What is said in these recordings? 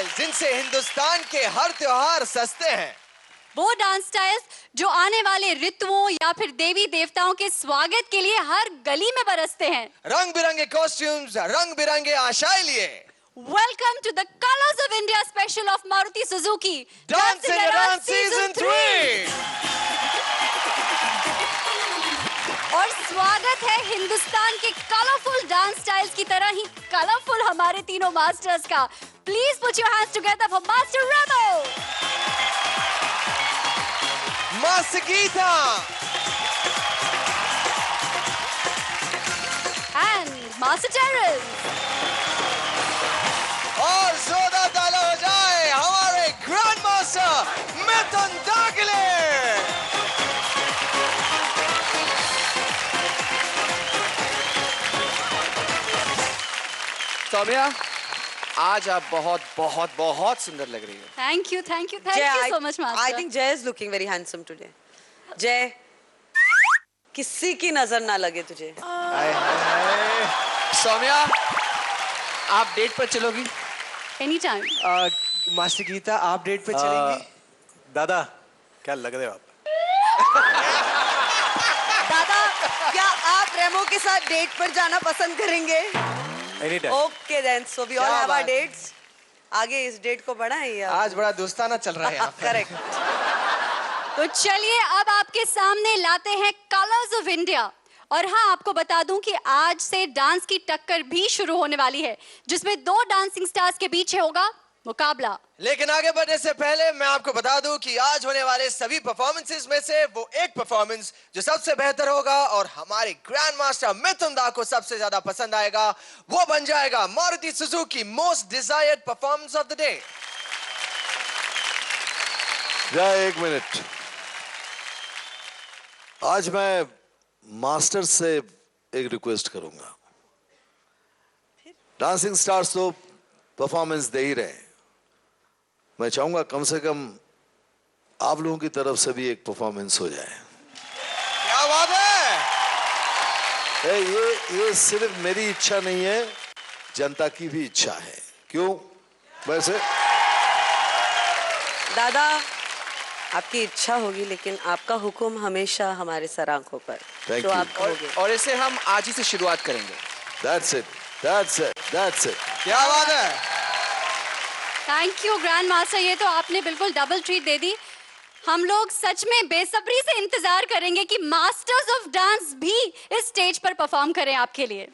Styles जिनसे हिंदुस्तान के हर त्योहार सस्ते हैं। वो डांस स्टाइल्स जो आने वाले ऋतुओं या फिर देवी देवताओं के स्वागत के लिए हर गली में बरसते हैं। रंग बिरंगे कॉस्ट्यूम्स, रंग बिरंगे आशाएं लिए। Welcome to the Colors of India special of Maruti Suzuki Dance in the Dance Season 3। और स्वागत है हिंदुस्तान के कलरफुल डांस स्टाइल्स की तरह ही कलरफुल हमारे तीनों मास्टर्स का। Please put your hands together for Master Remo, Master Geeta and Master Terrence। और जोरदार ताली हो जाए हमारे ग्रैंड मास्टर मिथुन दा के लिए। सौम्या, आज आप बहुत बहुत बहुत सुंदर लग रही हो। Thank you so much, Master. I think Jay is looking very handsome today. Jay, किसी की नजर ना लगे तुझे। सौम्या, आप डेट पर चलोगी? Anytime. मास्टर गीता, आप डेट पे चलेंगी? दादा, क्या लग रहे हो आप? दादा, क्या आप रेमो के साथ डेट पर जाना पसंद करेंगे? Anytime. Okay then, so we all have our dates. आगे इस डेट को बढ़ाएं। आज बड़ा दोस्ताना चल रहा है यहाँ पे। Correct. तो चलिए अब आपके सामने लाते हैं कलर्स ऑफ इंडिया। और हाँ, आपको बता दूं कि आज से डांस की टक्कर भी शुरू होने वाली है, जिसमें दो डांसिंग स्टार्स के बीच होगा मुकाबला। लेकिन आगे बढ़ने से पहले मैं आपको बता दूं कि आज होने वाले सभी परफॉर्मेंसेस में से वो एक परफॉर्मेंस जो सबसे बेहतर होगा और हमारे ग्रैंड मास्टर मिथुन दा को सबसे ज्यादा पसंद आएगा, वो बन जाएगा Maruti Suzuki most desired performance of the day. जय, एक मिनट। आज मैं मास्टर से एक रिक्वेस्ट करूंगा। डांसिंग स्टार्स तो परफॉर्मेंस दे ही रहे, मैं चाहूंगा कम से कम आप लोगों की तरफ से भी एक परफॉर्मेंस हो जाए। क्या बात है? ये सिर्फ मेरी इच्छा नहीं है, जनता की भी इच्छा है। क्यों? वैसे दादा, आपकी इच्छा होगी लेकिन आपका हुक्म हमेशा हमारे सर आंखों पर। Thank तो you. आप कहोगे। और इसे हम आज ही से शुरुआत करेंगे। That's it. क्या बात है? थैंक यू ग्रैंड मास्टर, ये तो आपने बिल्कुल डबल ट्रीट दे दी। हम लोग सच में बेसब्री से इंतजार करेंगे कि मास्टर्स ऑफ डांस भी इस स्टेज पर परफॉर्म करें आपके लिए।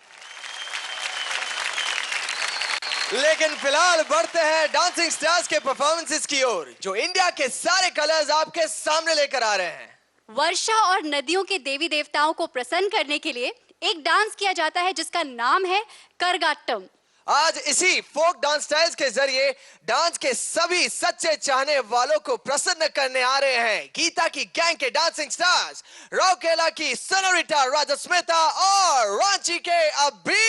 लेकिन फिलहाल बढ़ते हैं डांसिंग स्टार्स के परफॉर्मेंसेस की ओर, जो इंडिया के सारे कलर्स आपके सामने लेकर आ रहे हैं। वर्षा और नदियों के देवी देवताओं को प्रसन्न करने के लिए एक डांस किया जाता है जिसका नाम है करगाटम। आज इसी फोक डांस स्टाइल्स के जरिए डांस के सभी सच्चे चाहने वालों को प्रसन्न करने आ रहे हैं गीता की गैंग के डांसिंग स्टार्स, रौकेला की सोनोरिटा राजस्मिता और रांची के अभी।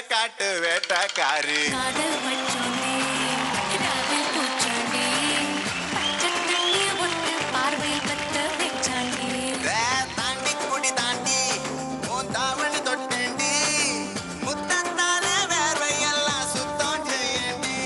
காட்டு வேட்டக்காரி தாண்டி குடி தாண்டி உன் தாவணி தொட்டேண்டி முத்தத்தான வேர்வையெல்லாம் சுத்தம் செய்யண்டி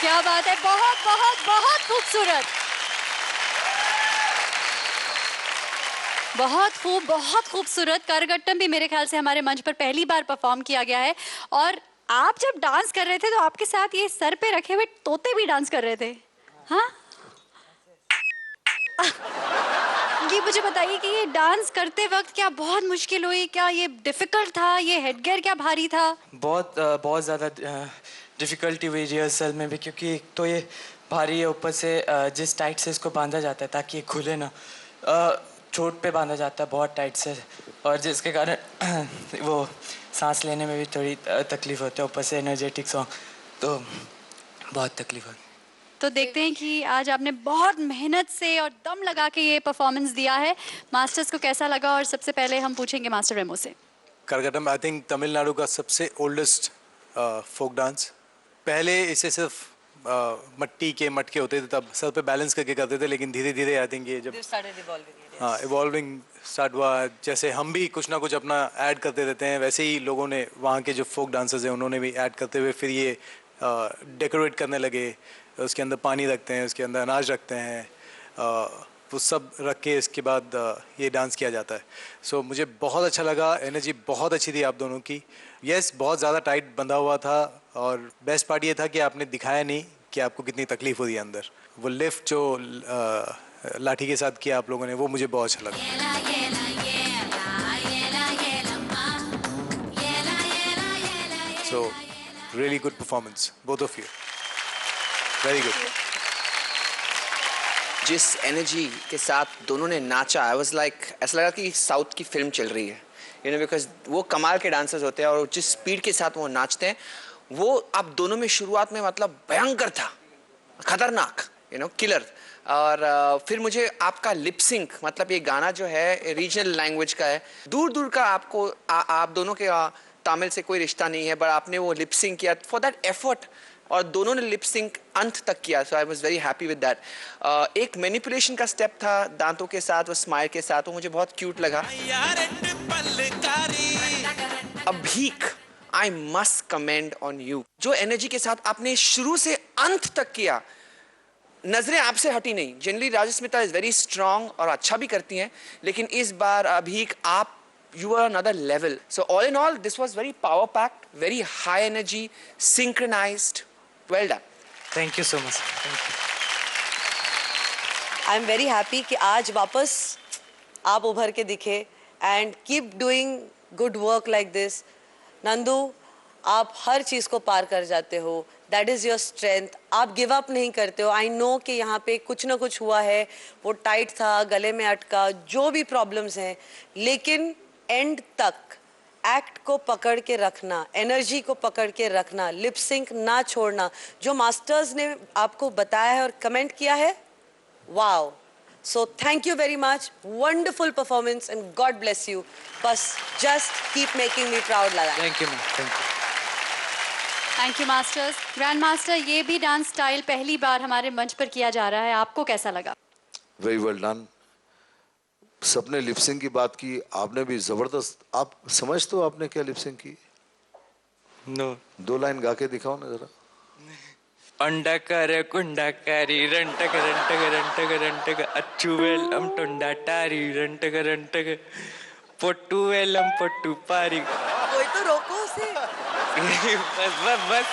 क्या बात है, बहुत बहुत बहुत खूबसूरत, बहुत खूबसूरत। करगट्टम भी मेरे ख्याल से हमारे मंच पर पहली बार परफॉर्म किया गया है। और आप जब डांस कर रहे थे तो आपके साथ ये सर पे रखे हुए तोते भी डांस कर रहे थे, हाँ? ये मुझे बताइए कि ये डांस करते वक्त क्या बहुत मुश्किल हुई, क्या ये डिफिकल्ट था, ये हेडगियर क्या भारी था? बहुत ज़्यादा डिफ़िकल्टी हुई रिहर्सल में भी, क्योंकि एक तो ये भारी है, ऊपर से जिस टाइट से इसको बांधा जाता है ताकि ये खुले ना, चोट पे बांधा जाता है बहुत टाइट से, और जिसके कारण वो सांस लेने में भी थोड़ी तकलीफ होती है, ऊपर से एनर्जेटिक सॉन्ग, तो बहुत तकलीफ होती है। तो देखते हैं कि आज आपने बहुत मेहनत से और दम लगा के ये परफॉर्मेंस दिया है, मास्टर्स को कैसा लगा? और सबसे पहले हम पूछेंगे मास्टर रेमो से। करगट्टम आई थिंक तमिलनाडु का सबसे ओल्डेस्ट फोक डांस। पहले इसे सिर्फ मट्टी के मटके होते थे, तब सर पे बैलेंस करके करते थे, लेकिन धीरे धीरे आई थिंक ये जब हाँ इवॉल्विंग स्टार्ट हुआ, जैसे हम भी कुछ ना कुछ अपना ऐड करते रहते हैं, वैसे ही लोगों ने वहाँ के जो फोक डांसर्स हैं उन्होंने भी ऐड करते हुए फिर ये डेकोरेट करने लगे। उसके अंदर पानी रखते हैं, उसके अंदर अनाज रखते हैं, वो सब रख के इसके बाद ये डांस किया जाता है। सो मुझे बहुत अच्छा लगा, एनर्जी बहुत अच्छी थी आप दोनों की। यस, बहुत ज़्यादा टाइट बंधा हुआ था, और बेस्ट पार्ट ये था कि आपने दिखाया नहीं कि आपको कितनी तकलीफ हो रही है अंदर। वो लिफ्ट जो लाठी के साथ किया आप लोगों ने, वो मुझे बहुत अच्छा लगा। So really good performance both of you, very good. जिस एनर्जी के साथ दोनों ने नाचा, आई वाज लाइक ऐसा लगा कि साउथ की फिल्म चल रही है, यू नो, बिकॉज वो कमाल के डांसर्स होते हैं, और जिस स्पीड के साथ वो नाचते हैं, वो आप दोनों में शुरुआत में मतलब भयंकर था, खतरनाक, यू नो, किलर। और फिर मुझे आपका लिपसिंक, मतलब ये गाना जो है रीजनल लैंग्वेज का है, दूर दूर का आपको आप दोनों के तमिल से कोई रिश्ता नहीं है, बट आपने वो लिपसिंक किया, फॉर दैट एफर्ट, और दोनों ने लिपसिंक अंत तक किया। So I was very happy with that. एक मैनिपुलेशन का स्टेप था दांतों के साथ, वो स्माइल के साथ, वो मुझे बहुत क्यूट लगा। Abhik, I must commend on you, जो एनर्जी के साथ आपने शुरू से अंत तक किया, नजरें आपसे हटी नहीं। Generally Rajsmita is very strong और अच्छा भी करती हैं, लेकिन इस बार अभीक आप you are another level. So all in all, this was very power packed, very high energy, synchronized. Well done. Thank you so much, thank you. I am very happy कि आज वापस आप उभर के दिखे, and keep doing good work like this. Nandu, आप हर चीज़ को पार कर जाते हो, दैट इज़ योर स्ट्रेंथ। आप गिव अप नहीं करते हो। आई नो कि यहाँ पे कुछ ना कुछ हुआ है, वो टाइट था, गले में अटका, जो भी प्रॉब्लम्स हैं, लेकिन एंड तक एक्ट को पकड़ के रखना, एनर्जी को पकड़ के रखना, लिप सिंक ना छोड़ना, जो मास्टर्स ने आपको बताया है और कमेंट किया है, wow. So thank you very much, wonderful performance, and God bless you. बस just keep making me proud Lala. Thank you ma'am, thank you. Thank you masters. Grand master, ये भी डांस स्टाइल पहली बार हमारे मंच पर किया जा रहा है, आपको कैसा लगा? Very well done. सबने लिपसिंग की बात की, आपने भी जबरदस्त। आप समझते हो आपने क्या लिपसिंग की? नो। 2 लाइन गा के दिखाओ ना जरा। अंडा कर कुंडा करी रंटक रंटक रंटक रंटक अच्छू वेलम टुंडा टारी रंटक रंटक पोट्टू वेलम पोट्टू पारी। कोई तो रोको उसे। बस बस बस।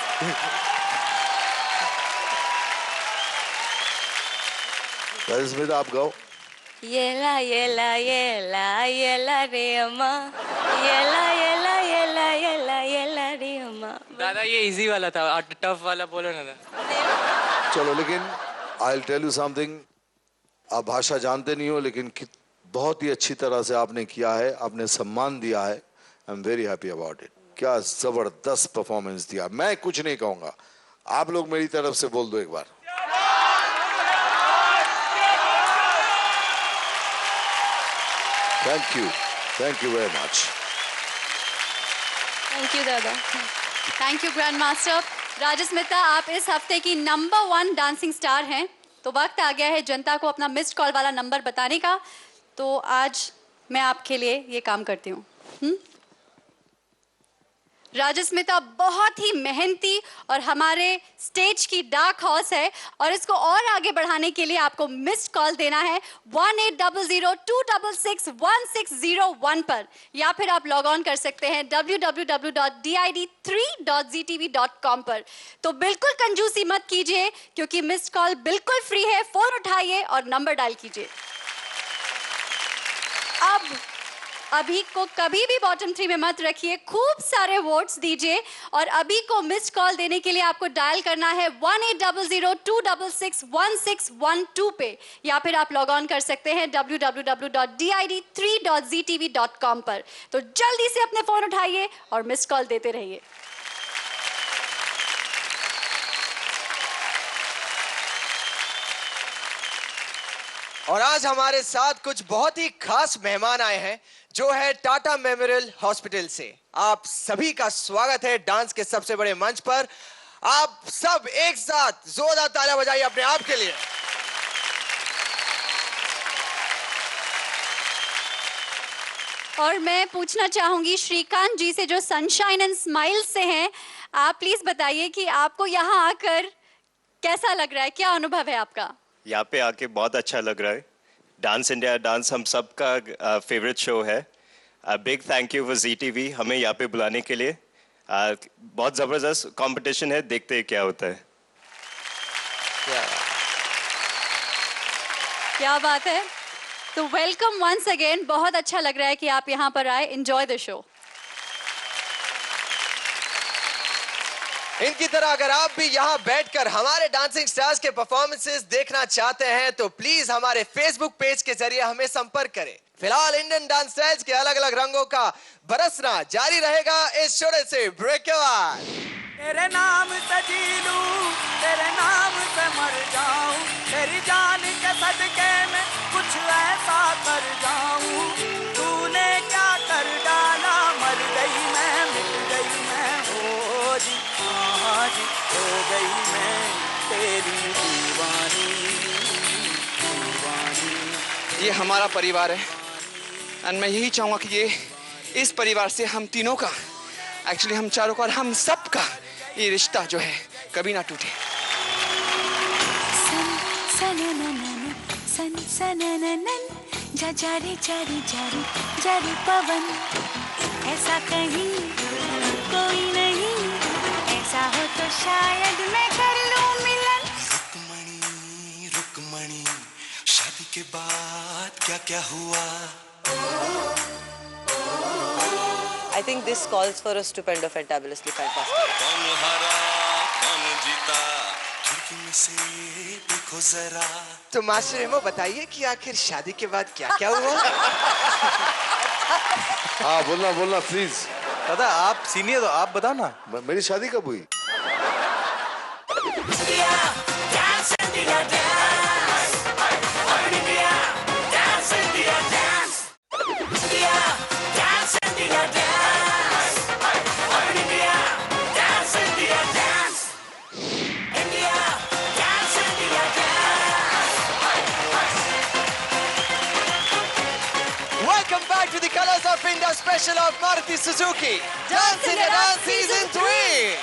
राजस्मिता, आप गाओ। येला येला येला येला रे अम्मा, येला येला येला येला येला रे अम्मा। दादा ये इजी वाला था, टफ वाला बोलो ना। चलो, लेकिन I will tell you something. आप भाषा जानते नहीं हो, लेकिन बहुत ही अच्छी तरह से आपने किया है, आपने सम्मान दिया है। I am very happy about it. क्या जबरदस्त परफॉर्मेंस दिया। मैं कुछ नहीं कहूंगा, आप लोग मेरी तरफ से बोल दो एक बार। Thank you very much. Thank you दादा। Thank you grand master. Rajasmita, आप इस हफ्ते की नंबर 1 डांसिंग स्टार हैं, तो वक्त आ गया है जनता को अपना मिस्ड कॉल वाला नंबर बताने का। तो आज मैं आपके लिए ये काम करती हूँ। राजस्मिता बहुत ही मेहनती और हमारे स्टेज की डार्क हॉर्स है और इसको और आगे बढ़ाने के लिए आपको मिस्ड कॉल देना है 1800-266-1601 पर, या फिर आप लॉग ऑन कर सकते हैं www.did3.ztv.com पर। तो बिल्कुल कंजूसी मत कीजिए क्योंकि मिस्ड कॉल बिल्कुल फ्री है। फोन उठाइए और नंबर डायल कीजिए। अब अभी को कभी भी बॉटम 3 में मत रखिए, खूब सारे वोट्स दीजिए और अभी को मिस्ड कॉल देने के लिए आपको डायल करना है 1800-266-1612 पे, या फिर आप लॉग ऑन कर सकते हैं www.did3.ztv.com पर। तो जल्दी से अपने फोन उठाइए और मिस्ड कॉल देते रहिए। और आज हमारे साथ कुछ बहुत ही खास मेहमान आए हैं जो है टाटा मेमोरियल हॉस्पिटल से। आप सभी का स्वागत है डांस के सबसे बड़े मंच पर। आप सब एक साथ जोरदार तालियां बजाइए अपने आप के लिए। और मैं पूछना चाहूंगी श्रीकांत जी से जो सनशाइन एंड स्माइल से हैं, आप प्लीज बताइए कि आपको यहाँ आकर कैसा लग रहा है, क्या अनुभव है आपका? यहाँ पे आके बहुत अच्छा लग रहा है। डांस इंडिया डांस हम सब का फेवरेट शो है। Big thank you for ZTV हमें यहाँ पे बुलाने के लिए। बहुत ज़बरदस्त कंपटीशन है, देखते हैं क्या होता है। क्या बात है। तो वेलकम वंस अगेन, बहुत अच्छा लग रहा है कि आप यहाँ पर आए। Enjoy the show. इनकी तरह अगर आप भी यहाँ बैठकर हमारे डांसिंग स्टार्स के परफॉर्मेंसेस देखना चाहते हैं तो प्लीज हमारे फेसबुक पेज के जरिए हमें संपर्क करें। फिलहाल इंडियन डांस स्टाइल्स के अलग अलग रंगों का बरसना जारी रहेगा इस छोटे से ब्रेक के बाद। तेरे नाम से जी लूं, तेरे नाम से मर जाऊं, तेरी जान के सदके में कुछ ऐसा कर जाऊं। तूने क्या कर डाला, मर गई मैं, मिट गई मैं, हो जी हाँ जी, हो गई मैं तेरी दीवानी दीवानी। ये हमारा परिवार है एंड मैं यही चाहूँगा कि ये इस परिवार से हम तीनों का, एक्चुअली हम चारों का और हम सब का ये रिश्ता जो है कभी ना टूटे। जारी जारी जारी जारी पवन, ऐसा कहीं कोई नहीं, ऐसा हो तो शायद मैं कर लूं मिलन। रुकमणी रुकमणी, शादी के बाद क्या क्या हुआ? I think this calls for a stupendo fantabulously fantastic. कौन हारा कौन जीता, खिड़की में से देखो जरा। तो मास्टर एमो बताइए कि आखिर शादी के बाद क्या क्या हुआ? हाँ बोलना बोलना प्लीज। दादा आप सीनियर, तो आप बताओ ना। मेरी शादी कब हुई? Welcome back to the Colors of India special of Maruti Suzuki Dance India Dance Season 3।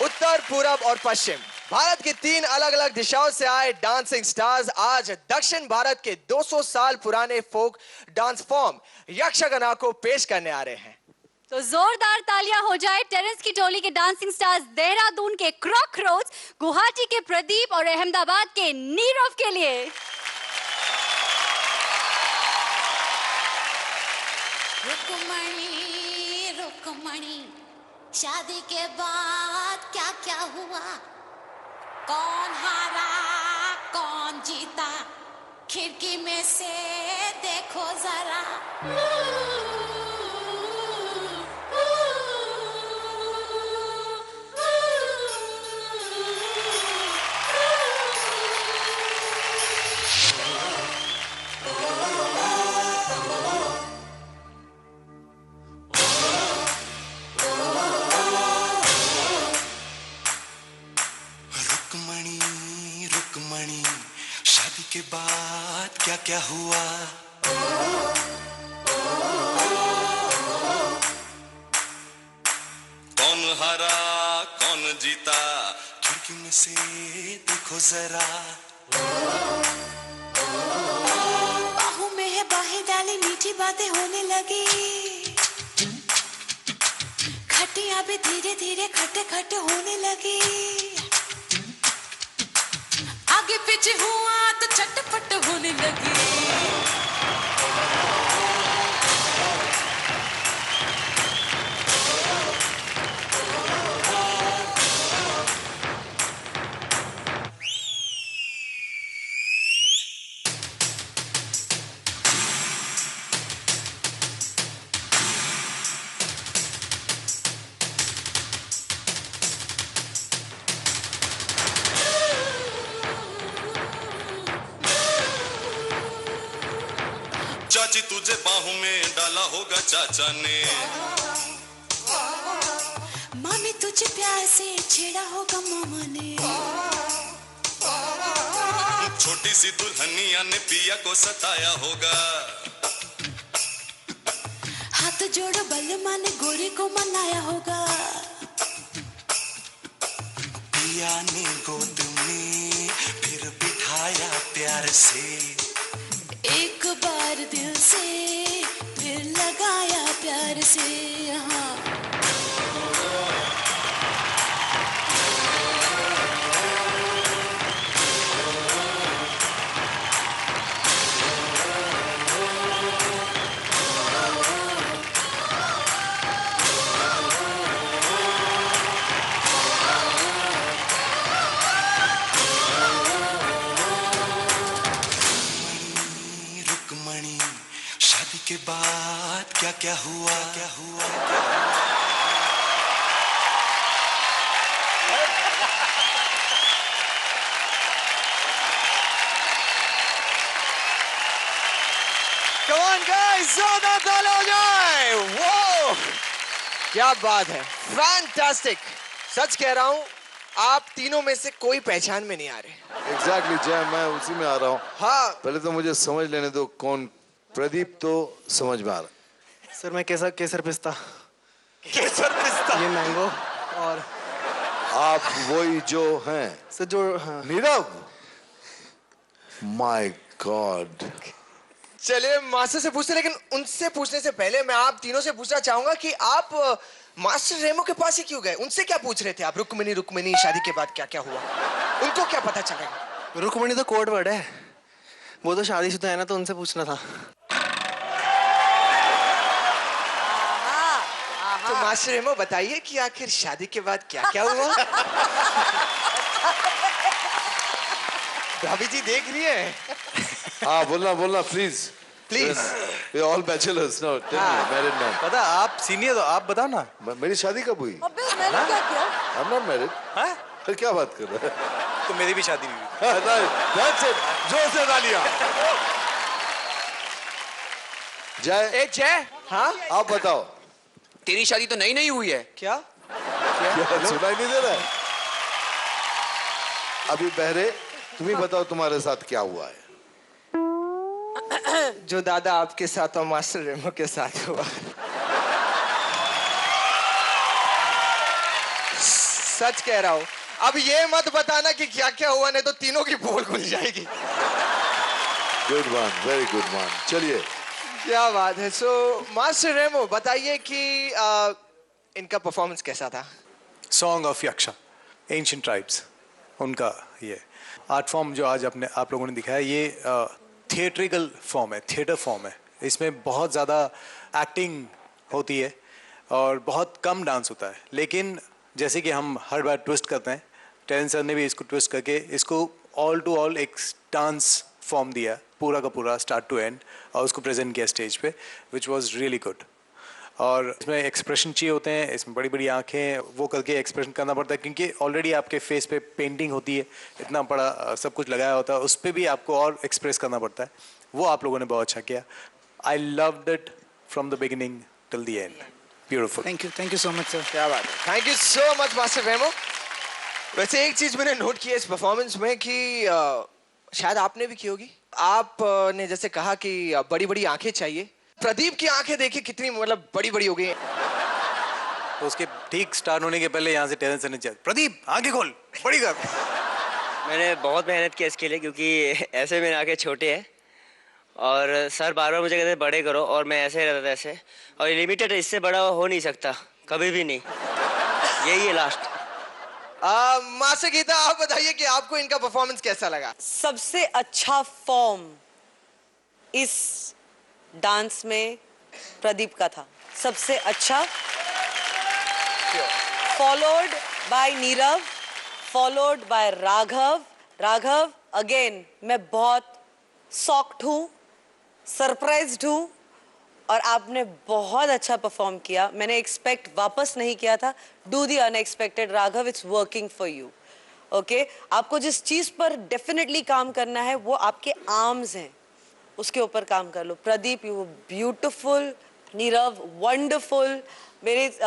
उत्तर, पूरब और पश्चिम भारत की 3 अलग अलग दिशाओं से आए डांसिंग स्टार्स आज दक्षिण भारत के 200 साल पुराने फोक डांस फॉर्म यक्षगान को पेश करने आ रहे हैं। तो जोरदार तालियां हो जाए टेरेंस की टोली के डांसिंग स्टार्स देहरादून के क्रॉकरोच, गुवाहाटी के प्रदीप और अहमदाबाद के नीरव के लिए। रुकमणी रुकमणी, शादी के बाद क्या क्या हुआ? कौन हारा कौन जीता, खिड़की में से देखो जरा। रुकमणी रुकमणी, शादी के बाद क्या क्या हुआ? जीता खिड़की में से देखो जरा बाहों में है बाहें डाली मीठी बातें होने लगी खटिया भी धीरे धीरे खटे खटे होने लगी आगे पीछे हुआ तो चटपट होने लगी चाची तुझे बाहों में डाला होगा चाचा ने मामी तुझे प्यार से छेड़ा होगा मामा ने छोटी सी दुल्हनिया ने पिया को सताया होगा हाथ जोड़ो बल्लमा ने गोरी को मनाया होगा पिया ने गोद में फिर बिठाया प्यार से एक बार दिल से फिर लगाया प्यार से हाँ के बाद क्या क्या हुआ Come on guys, जोरदार ताली हो जाए। वो क्या बात है, फैंटास्टिक। सच कह रहा हूँ, आप तीनों में से कोई पहचान में नहीं आ रहे। एग्जैक्टली जय, मैं उसी में आ रहा हूँ। हाँ, पहले तो मुझे समझ लेने दो कौन। प्रदीप तो समझ में आ रहा। सर मैं केसर पिस्ता। केसर पिस्ता, ये मैंगो और आप वही जो हैं सर जो हाँ। Nirav, my God. चलिए मास्टर से पूछते, लेकिन उनसे पूछने से पहले मैं आप तीनों से पूछना चाहूंगा कि आप मास्टर रेमो के पास ही क्यों गए? उनसे क्या पूछ रहे थे आप? रुक्मिनी शादी के बाद क्या क्या हुआ, उनको क्या पता चलेगा? रुक्मिनी तो कोड वर्ड है, वो तो शादीशुदा है ना, तो उनसे पूछना था। तो मास्टर रेमो बताइए कि आखिर शादी के बाद क्या क्या हुआ? भाभी जी देख रही है। हाँ बोलना please. We all bachelors now. Tell me, married man. पता आप सीनियर हो, आप बताओ ना। मेरी शादी कब हुई? अबे मैंने क्या किया? I'm not married. हाँ? फिर क्या बात कर रहा है? तो मेरी भी शादी नहीं हुई। That's it. जोर से तालियां। जय, हाँ? आप बताओ। तेरी शादी तो नई नहीं हुई है क्या? सुनाई नहीं दे रहा है? अभी बहरे, तुम ही बताओ तुम्हारे साथ क्या हुआ है? जो दादा आपके साथ और मास्टर रेमो के साथ हुआ। सच कह रहा हूं, अब ये मत बताना कि क्या क्या हुआ, नहीं तो तीनों की पोल खुल जाएगी। Good one, very good one. चलिए, क्या बात है। सो मास्टर रेमो बताइए कि इनका परफॉर्मेंस कैसा था? सॉन्ग ऑफ यक्षा, एंशिएंट ट्राइब्स, उनका ये आर्ट फॉर्म जो आज आप लोगों ने दिखाया, ये थिएट्रिकल फॉर्म है, थिएटर फॉर्म है। इसमें बहुत ज़्यादा एक्टिंग होती है और बहुत कम डांस होता है, लेकिन जैसे कि हम हर बार ट्विस्ट करते हैं, टेरन सर ने भी इसको ट्विस्ट करके इसको ऑल टू ऑल एक डांस फॉर्म दिया पूरा का पूरा, स्टार्ट टू एंड, और उसको प्रेजेंट किया स्टेज पे, विच वाज रियली गुड। और इसमें एक्सप्रेशन चाहिए होते हैं, इसमें बड़ी बड़ी आंखें, वो करके एक्सप्रेशन करना पड़ता है, क्योंकि ऑलरेडी आपके फेस पे पेंटिंग होती है, इतना बड़ा सब कुछ लगाया होता है, उस पर भी आपको और एक्सप्रेस करना पड़ता है। वो आप लोगों ने बहुत अच्छा किया। I loved it from the beginning till the end. Beautiful. Thank you so much sir. क्या बात है, thank you so much master Remo. वैसे एक चीज मैंने नोट किया इस परफॉर्मेंस में कि शायद आपने भी की होगी, आपने जैसे कहा कि बड़ी बड़ी आंखें चाहिए। प्रदीप की आंखें देखिए कितनी मतलब बड़ी बड़ी हो गई हैं। तो उसके ठीक स्टार्ट होने के पहले यहाँ से टेरेंस ने चाहिए, प्रदीप आगे खोल, बड़ी कर। मैंने बहुत मेहनत की इसके लिए, क्योंकि ऐसे मेरे आगे छोटे हैं और सर बार बार मुझे कहते बड़े करो, और मैं ऐसे रहता था ऐसे, और लिमिटेड है, इससे बड़ा हो नहीं सकता कभी भी नहीं, यही है लास्ट। मास्टर गीता, आप बताइए कि आपको इनका परफॉर्मेंस कैसा लगा? सबसे अच्छा फॉर्म इस डांस में प्रदीप का था, सबसे अच्छा, followed by Nirav, followed by Raghav. Raghav again मैं बहुत शॉक्ड हूँ, सरप्राइज्ड हूँ, और आपने बहुत अच्छा परफॉर्म किया। मैंने एक्सपेक्ट वापस नहीं किया था। Do the unexpected Raghav, it's working for you. Okay, आपको जिस चीज पर डेफिनेटली काम करना है वो आपके आर्म्स हैं, उसके ऊपर काम कर लो। Pradeep, you beautiful, Neerav wonderful. मेरे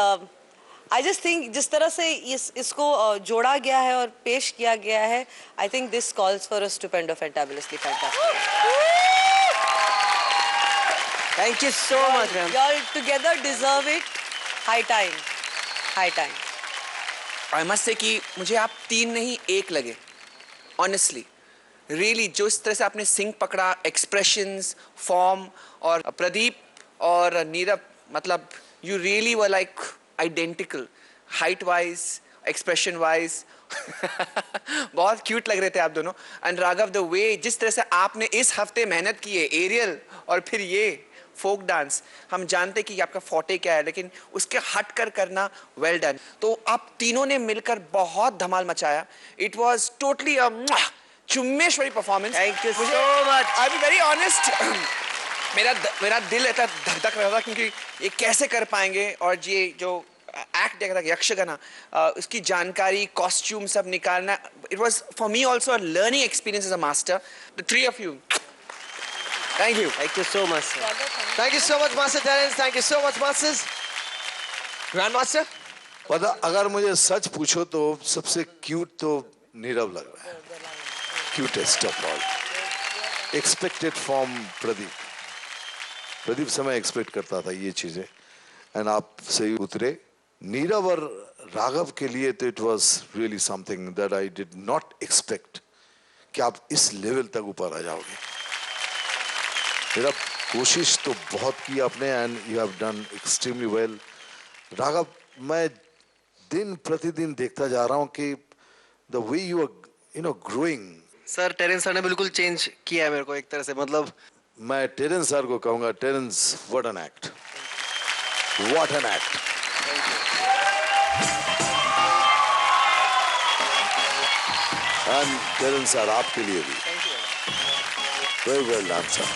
आई जस्ट थिंक जिस तरह से इसको जोड़ा गया है और पेश किया गया है, I think this calls for a stupendo fantabulously fantastic. Thank you so much, ma'am. You all together deserve it. High time. High time. I must say कि मुझे आप 3 नहीं 1 लगे, ऑनेस्टली रियली। जो इस तरह से आपने सिंक पकड़ा, एक्सप्रेशंस, फॉर्म, और प्रदीप और नीरव, मतलब you really were like identical, height wise, expression wise. बहुत क्यूट लग रहे थे आप दोनों। एंड राघव, द वे जिस तरह से आपने इस हफ्ते मेहनत की है, एरियल और फिर ये फोक डांस, हम जानते कि आपका फोटे क्या है, लेकिन उसके हट कर करना, वेल डन। तो आप तीनों ने मिलकर बहुत धमाल मचाया। इट वॉज टोटली अ चुम्मेश्वरी performance. Thank you so much. I be very honest, मेरा दिल ऐसा धक धक रहा था, क्योंकि ये कैसे कर पाएंगे, और ये जो एक्ट देखा था यक्षगाना, उसकी जानकारी, कॉस्ट्यूम सब निकालना, it was for me also a learning experience as a master. The 3 of you, thank you. Thank you so much, sir. Thank you so much, Master Terence. Thank you so much, Masters. Grandmaster? पता, अगर मुझे सच पूछो तो सबसे cute तो नीरव लग रहा है, cutest of all. Expected from Pradeep से मैं एक्सपेक्ट करता था ये चीजें, एंड आप सही उतरे। नीरव और राघव के लिए तो it was really something that I did not expect कि आप इस लेवल तक ऊपर आ जाओगे। मेरा कोशिश तो बहुत की आपने, and you have done extremely well. Raghav, मैं दिन प्रतिदिन देखता जा रहा हूँ कि the way you are growing. Sir, Terrence sir ने बिल्कुल चेंज किया है मेरे को एक तरह से, मतलब मैं टेरेंस सर को कहूंगा, Terence what an act, what an act. And Terence sir आपके लिए भी वेरी वेल डन सर।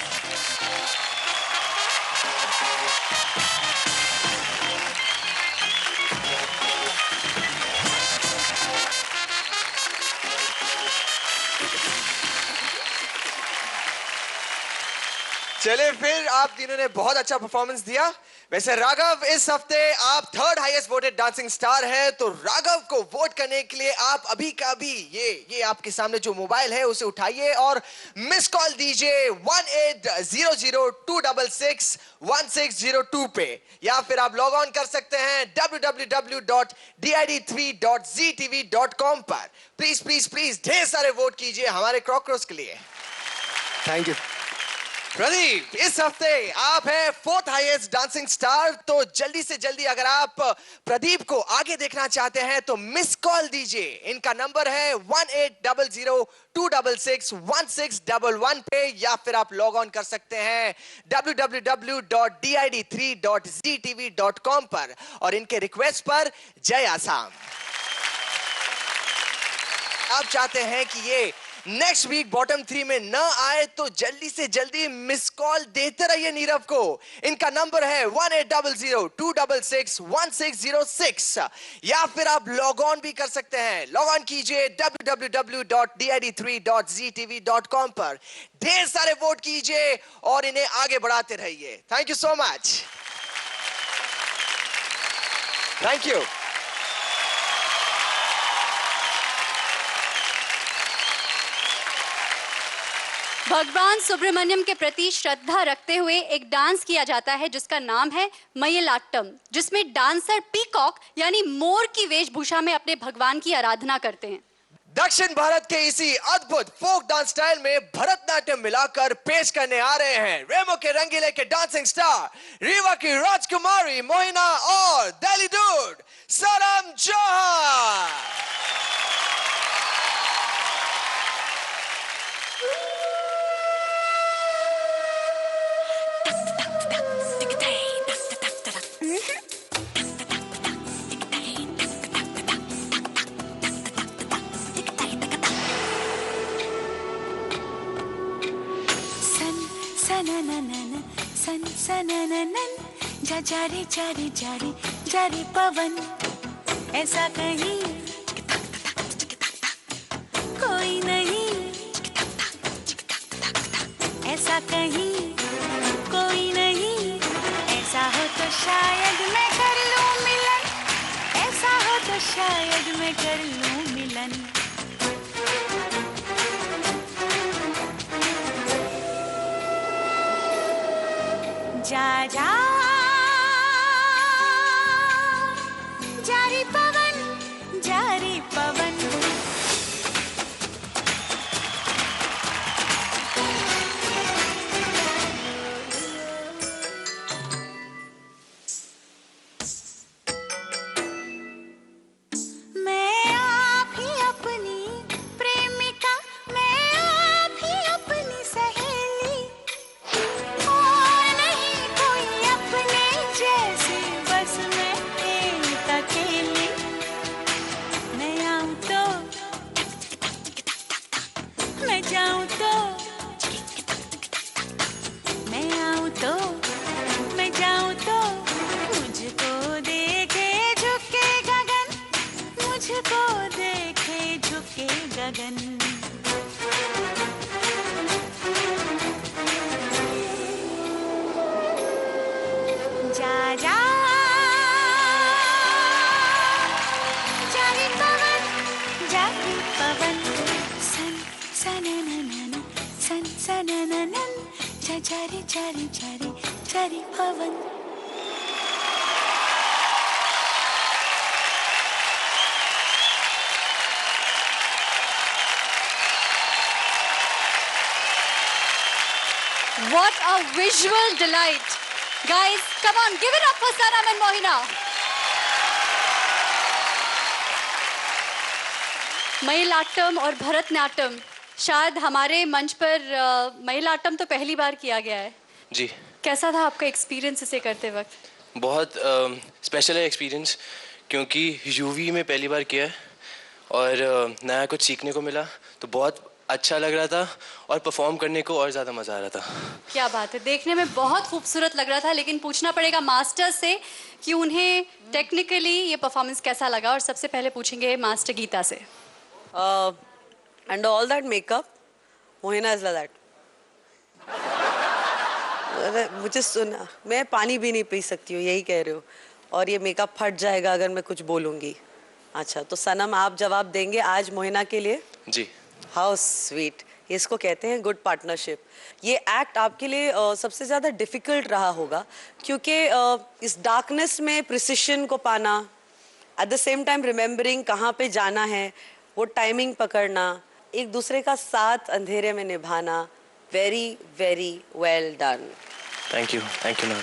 चलिए, फिर आप तीनों ने बहुत अच्छा परफॉर्मेंस दिया। वैसे राघव, इस हफ्ते आप 3rd highest voted dancing star हैं, तो राघव को वोट करने के लिए आप अभी का अभी ये आपके सामने जो मोबाइल है उसे उठाइए और मिस कॉल दीजिए 1800-266-1602 पे, या फिर आप लॉग ऑन कर सकते हैं www.did3.ztv.com पर। प्लीज प्लीज प्लीज ढेर सारे वोट कीजिए हमारे क्रॉकरोस के लिए। Thank you. प्रदीप, इस हफ्ते आप हैं 4th हाईएस्ट डांसिंग स्टार, तो जल्दी से जल्दी अगर आप प्रदीप को आगे देखना चाहते हैं तो मिस कॉल दीजिए। इनका नंबर है 1800-266-1611 पे, या फिर आप लॉग ऑन कर सकते हैं www.did3.ztv.com पर, और इनके रिक्वेस्ट पर जय आसाम। आप चाहते हैं कि ये नेक्स्ट वीक बॉटम 3 में न आए, तो जल्दी से जल्दी मिस कॉल देते रहिए नीरव को। इनका नंबर है 1800-266-1606, या फिर आप लॉग ऑन भी कर सकते हैं। लॉग ऑन कीजिए www.did3.ztv.com पर, ढेर सारे वोट कीजिए और इन्हें आगे बढ़ाते रहिए। Thank you so much. Thank you. भगवान सुब्रमण्यम के प्रति श्रद्धा रखते हुए एक डांस किया जाता है जिसका नाम है मयलाट्टम, जिसमें डांसर पीकॉक यानी मोर की वेशभूषा में अपने भगवान की आराधना करते हैं। दक्षिण भारत के इसी अद्भुत फोक डांस स्टाइल में भरतनाट्यम मिलाकर पेश करने आ रहे हैं रेमो के रंगीले के डांसिंग स्टार, रीवा की राजकुमारी मोहिना और दिल्ली डूड सनम जौहर। सन सनननन जा जा रे पवन, ऐसा कहीं कोई नहीं, ऐसा कहीं कोई नहीं, ऐसा हो तो शायद मैं कर लूं मिलन, ऐसा हो तो शायद मैं कर लूं मिलन। जा जा जारी पवन, जारी पवन। मैं आप ही अपनी प्रेमिका, मैं आप ही अपनी सहेली, और नहीं कोई अपने जैसे, बस मैं एक अकेली। मैं आऊं तो, मैं जाऊं तो, मैं आऊं तो, मैं जाऊं तो, मुझको देखे झुके गगन, मुझको देखे झुके गगन। जा जा जारी पवन, जारी पवन। सन सनननन, सन सनननन, जा जारी जारी जारी जारी पवन। What a visual delight. Guys, come on, give it up for Sanam and Mohina. मयलाट्टम और भरतनाट्यम, शायद हमारे मंच पर मयलाट्टम तो पहली बार किया गया है। जी। कैसा था आपका एक्सपीरियंस इसे करते वक्त? बहुत स्पेशल है एक्सपीरियंस, क्योंकि यूवी में पहली बार किया है और नया कुछ सीखने को मिला, तो बहुत अच्छा लग रहा था और परफॉर्म करने को और ज़्यादा मज़ा आ रहा था। क्या बात है, देखने में बहुत खूबसूरत लग रहा था, लेकिन पूछना पड़ेगा मास्टर से कि उन्हें टेक्निकली ये परफॉर्मेंस कैसा लगा, और सबसे पहले पूछेंगे मास्टर गीता से। And all that makeup, Mohina is like that. मुझे सुना, मैं पानी भी नहीं पी सकती हूँ, यही कह रहे हो, और ये मेकअप फट जाएगा अगर मैं कुछ बोलूँगी। अच्छा, तो सनम आप जवाब देंगे आज मोहिना के लिए? जी। हाउ स्वीट, इसको कहते हैं गुड पार्टनरशिप। ये एक्ट आपके लिए सबसे ज़्यादा डिफ़िकल्ट रहा होगा, क्योंकि इस डार्कनेस में प्रिसिशन को पाना, at the same time remembering कहाँ पे जाना है, वो टाइमिंग पकड़ना, एक दूसरे का साथ अंधेरे में निभाना, very very well done. Thank you ma'am.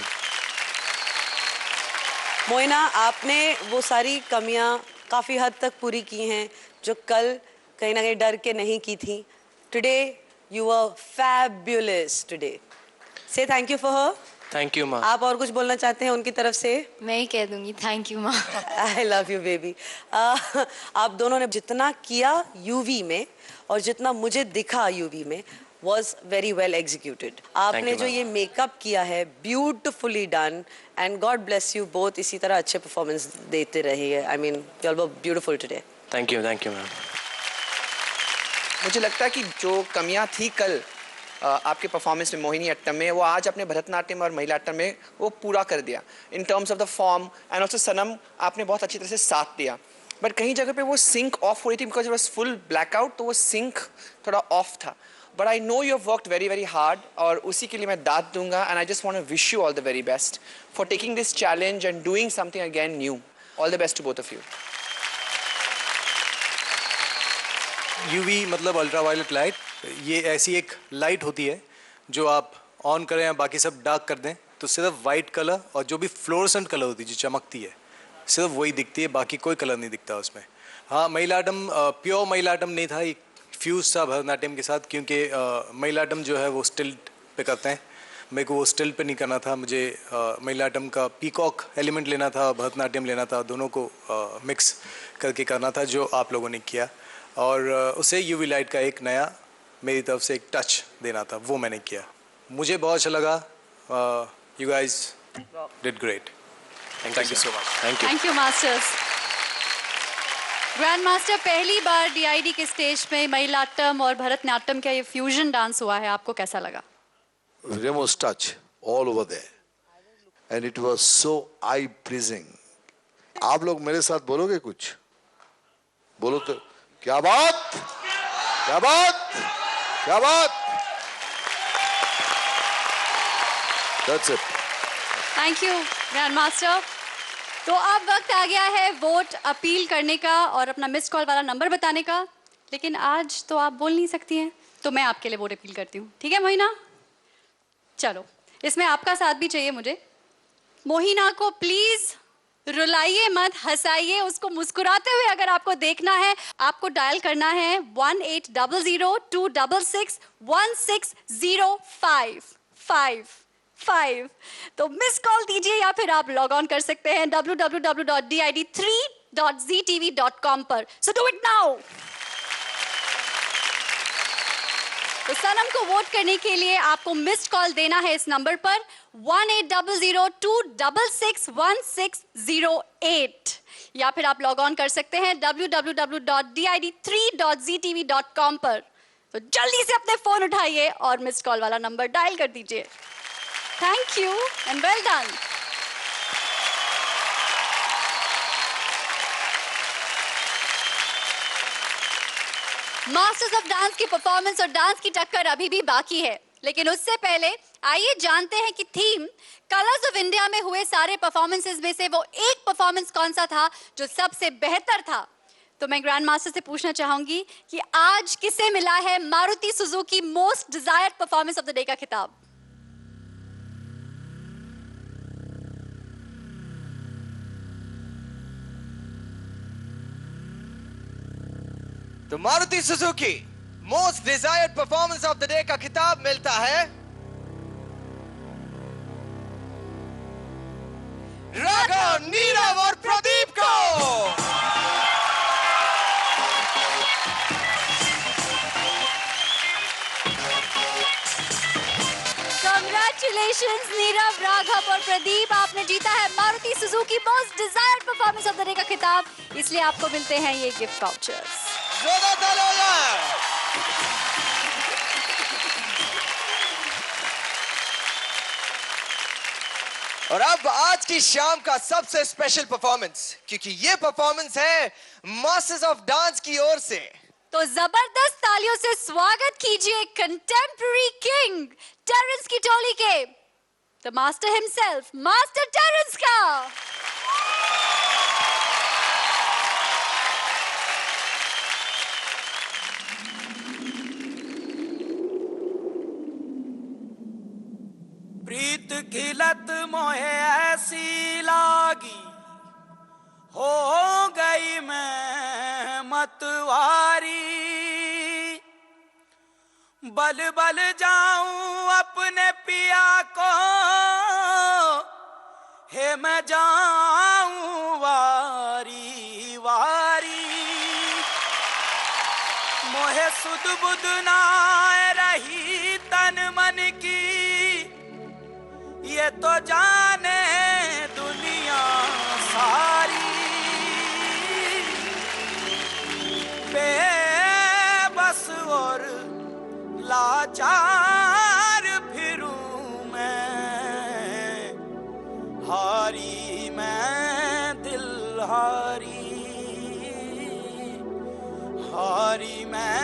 Mohina, आपने वो सारी कमियां काफ़ी हद तक पूरी की हैं जो कल कहीं ना कहीं डर के नहीं की थी। Today you are fabulous today. Say thank you for her. Thank you माँ। आप और कुछ बोलना चाहते हैं उनकी तरफ से? मैं ही कह दूंगी थैंक यू माँ। आई लव यू बेबी। आप दोनों ने जितना किया यूवी में और जितना मुझे दिखा यूवी में was very well executed. आपने जो ये मेकअप किया है beautifully done, and God bless you both, इसी तरह अच्छे परफॉर्मेंस देते रहिए। I mean you are beautiful today. Thank you ma'am. मुझे लगता है कि जो कमियां थी कल आपके परफॉर्मेंस में मोहिनी अट्टम में, वो आज अपने भरतनाट्यम और महिलाट्टम में वो पूरा कर दिया in terms of the form, and also Sanam आपने बहुत अच्छी तरह से साथ दिया। बट कहीं जगह पे वो सिंक ऑफ हो रही थी because it was full blackout, तो वो सिंक थोड़ा ऑफ था। but I know you have worked very, very hard. और उसी के लिए मैं दाद दूंगा. And I just want to wish you all the very best for taking this challenge and doing something again new. All the best to both of you. UV मतलब ultraviolet light. ये ऐसी एक लाइट होती है जो आप on करें या बाकी सब डार्क कर दें तो सिर्फ वाइट कलर और जो भी फ्लोरोसेंट कलर होती है जो चमकती है सिर्फ वही दिखती है, बाकी कोई कलर नहीं दिखता उसमें. हाँ, महिलाटम प्योर महिलाटम नहीं था, एक फ्यूज था भरतनाट्यम के साथ, क्योंकि महिलाटम जो है वो स्टिल्ट पे करते हैं. मेरे को वो स्टिल्ट पे नहीं करना था, मुझे महिलाटम का पीकॉक एलिमेंट लेना था, भरतनाट्यम लेना था, दोनों को मिक्स करके करना था, जो आप लोगों ने किया. और उसे यूवी लाइट का एक नया मेरी तरफ से एक टच देना था, वो मैंने किया. मुझे बहुत अच्छा लगा. You guys did great. Thank you so much. Thank you masters. Grand master, पहली बार डीआईडी के स्टेज पे महिलाट्टम और भरतनाट्यम का ये फ्यूजन डांस हुआ है, आपको कैसा लगा? Remo's touch all over there, and it was so eye pleasing. आप लोग मेरे साथ बोलोगे कुछ? बोलो तो. क्या बात, क्या बात, क्या बात. That's it. Thank you grand master. तो अब वक्त आ गया है वोट अपील करने का और अपना मिस्ड कॉल वाला नंबर बताने का. लेकिन आज तो आप बोल नहीं सकती हैं, तो मैं आपके लिए वोट अपील करती हूँ. ठीक है मोहिना? चलो, इसमें आपका साथ भी चाहिए मुझे. मोहिना को प्लीज रुलाइए मत, हंसाइए उसको. मुस्कुराते हुए अगर आपको देखना है, आपको डायल करना है 1800-266-1605. तो मिस कॉल दीजिए या फिर आप लॉग ऑन कर सकते हैं www.did3.ztv.com पर. So do it now. तो सनम को वोट करने के लिए आपको मिस्ड कॉल देना है इस नंबर पर 1800-266-1608, या फिर आप लॉग ऑन कर सकते हैं www.did3.ztv.com पर. तो जल्दी से अपने फोन उठाइए और मिस्ड कॉल वाला नंबर डायल कर दीजिए. Thank you and well done. Masters of dance की परफॉर्मेंस और डांस की टक्कर अभी भी बाकी है, लेकिन उससे पहले आइए जानते हैं कि थीम कलर्स ऑफ इंडिया में हुए सारे परफॉर्मेंसेस में से वो एक परफॉर्मेंस कौन सा था जो सबसे बेहतर था. तो मैं ग्रैंड मास्टर से पूछना चाहूंगी कि आज किसे मिला है Maruti Suzuki most desired performance of the day का खिताब? तो Maruti Suzuki most desired performance of the day का खिताब मिलता है राघव, नीरव और प्रदीप को. Congratulations नीरव, राघव और प्रदीप, आपने जीता है Maruti Suzuki most desired performance of the day का खिताब. इसलिए आपको मिलते हैं ये गिफ्ट वाउचर्स. और अब आज की शाम का सबसे स्पेशल परफॉर्मेंस, क्योंकि ये परफॉर्मेंस है मास्टर्स ऑफ डांस की ओर से. तो जबरदस्त तालियों से स्वागत कीजिए कंटेम्पररी किंग टेरेंस की टोली के the master himself, master Terrence का. प्रीत की लत मोहे ऐसी लागी, हो गई मैं मतवारी. बल बल जाऊं अपने पिया को, हे मैं जाऊं वारी वारी. मोहे सुध बुध ना रही तन मन की, ये तो जाने दुनिया सारी. बेबस और लाचार फिरूं मैं, हारी मैं दिल हारी, हारी मैं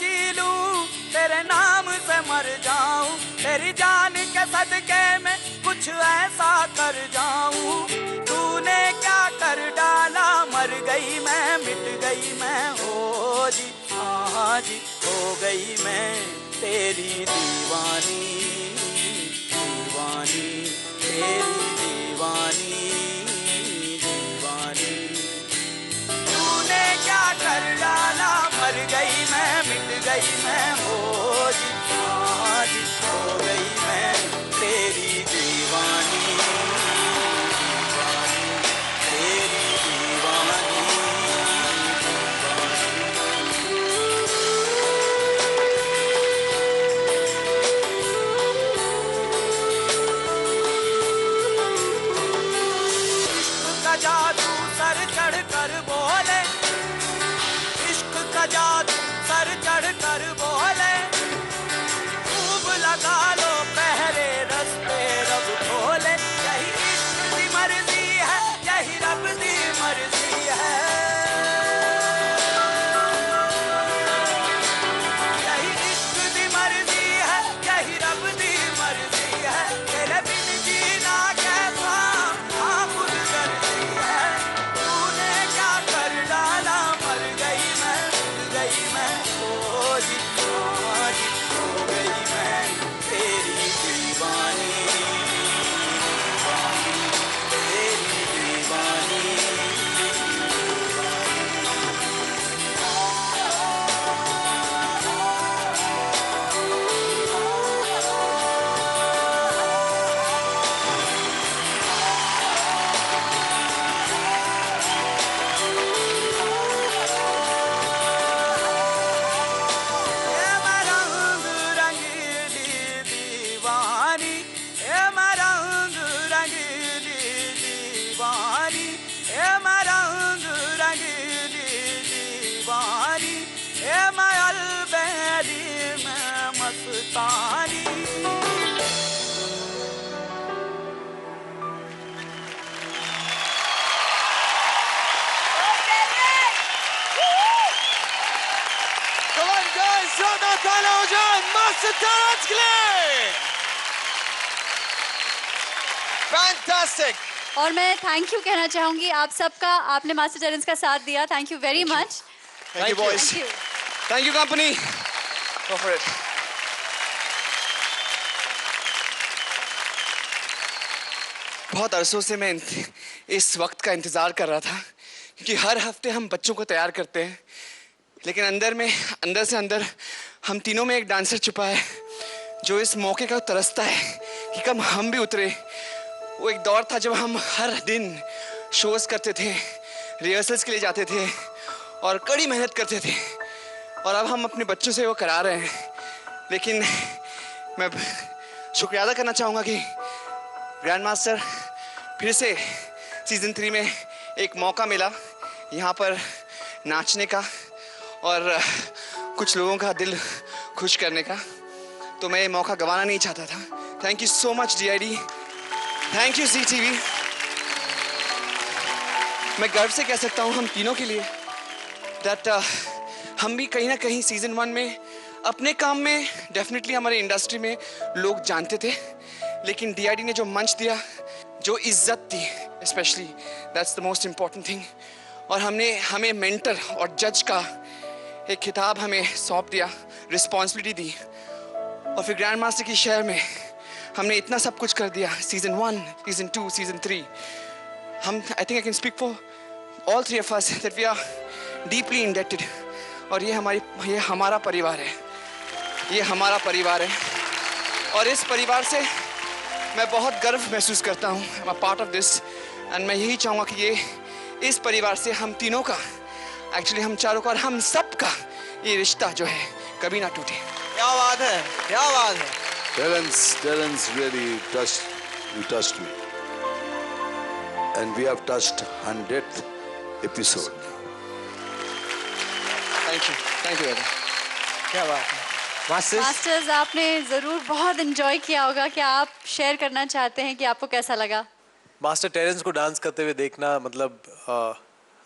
जी लूं, तेरे नाम से मर जाऊं, तेरी जान के सदके में कुछ ऐसा कर जाऊं। तूने क्या कर डाला, मर गई मैं, मिट गई मैं, हो जी हाँ जी, हो गई मैं तेरी दीवानी, दीवानी तेरी दीवानी, दीवानी। तूने क्या कर डाला, मर गई मैं, मिट गई मैं, हो जी हाँ जी, हो गई मैं तेरी दीवानी, दीवानी तेरी दीवानी। का जादू सर चढ़ कर बोले, इश्क का जादू सर चढ़ कर बोले, खूब लगा लो पहरे रस्ते रब खोले। यही इश्क की मर्जी है, यही रब की मर्जी है, यही इश्क की मर्जी है, यही रब की मर्जी है। तेरे बिन जीना कैसा हाँ खुद गर्जी है। तूने क्या कर डाला, मर गई मैं, मिट गई मैं, हो जी हाँ जी, हो गई मैं तेरी दीवानी, दीवानी तेरी दीवानी। ये मैं रंग रंगीली दीवानी, ये मैं रंग रंगीली दीवानी, ये मैं रंग रंगीली दीवानी, ये मैं अलबेली में मस्तानी। Come on guys, जोरदार तालियां हो जाए मास्टर टैलेंट्स के लिए। Fantastic. और मैं थैंक यू कहना चाहूंगी आप सबका, आपने मास्टर टैलेंट्स का साथ दिया, thank you very much. Thank you, boys. Thank you. Thank you, company. Go for it. बहुत अरसों से मैं इस वक्त का इंतज़ार कर रहा था, क्योंकि हर हफ्ते हम बच्चों को तैयार करते हैं, लेकिन अंदर से अंदर हम तीनों में एक डांसर छुपा है जो इस मौके का तरसता है कि कब हम भी उतरे। वो एक दौर था जब हम हर दिन शोज़ करते थे, रिहर्सल्स के लिए जाते थे और कड़ी मेहनत करते थे, और अब हम अपने बच्चों से वो करा रहे हैं। लेकिन मैं शुक्रिया अदा करना चाहूँगा कि ग्रैंड मास्टर फिर से सीज़न 3 में एक मौका मिला यहाँ पर नाचने का और कुछ लोगों का दिल खुश करने का, तो मैं ये मौका गंवाना नहीं चाहता था। Thank you so much DID, thank you Zee TV। मैं गर्व से कह सकता हूँ हम तीनों के लिए दैट हम भी कहीं ना कहीं सीज़न 1 में अपने काम में डेफिनेटली हमारे इंडस्ट्री में लोग जानते थे, लेकिन DID ने जो मंच दिया, जो इज्जत दी, specially that's the most important thing. और हमें मेंटर और जज का एक खिताब हमें सौंप दिया, रिस्पॉन्सिबिलिटी दी, और फिर ग्रैंड मास्टर की शहर में हमने इतना सब कुछ कर दिया। सीज़न 1, सीज़न 2, सीज़न 3, हम I think I can speak for all 3 of us that we are deeply indebted। और ये हमारा परिवार है, ये हमारा परिवार है, और इस परिवार से मैं बहुत गर्व महसूस करता हूँ। I am a part of this, and मैं यही चाहूँगा कि ये इस परिवार से हम तीनों का, एक्चुअली हम चारों का और हम सब का ये रिश्ता जो है कभी ना टूटे। क्या बात है, क्या बात है। Terence really you touched me, and we have touched 100th episode. Thank you क्या बात है। मास्टर्स, आपने जरूर बहुत एंजॉय किया होगा, क्या आप शेयर करना चाहते हैं कि आपको कैसा लगा? मास्टर टेरेंस को डांस करते हुए देखना मतलब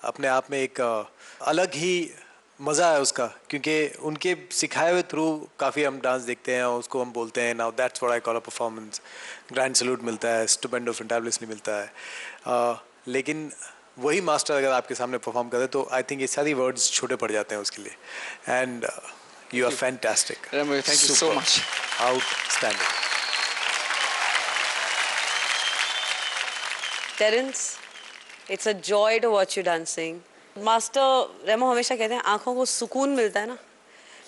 अपने आप में एक अलग ही मज़ा है उसका, क्योंकि उनके सिखाए हुए थ्रू काफ़ी हम डांस देखते हैं और उसको हम बोलते हैं now that's what I call a performance. Grand salute मिलता है, स्टुपेंडो फैंटाबुलस नहीं मिलता है। लेकिन वही मास्टर अगर आपके सामने परफॉर्म करे तो आई थिंक ये सारी वर्ड्स छोटे पड़ जाते हैं उसके लिए। And you are fantastic. Thank you so much. Outstanding. Terence, it's a joy to watch you dancing. Master Remo हमेशा कहते हैं आंखों को सुकून मिलता है ना,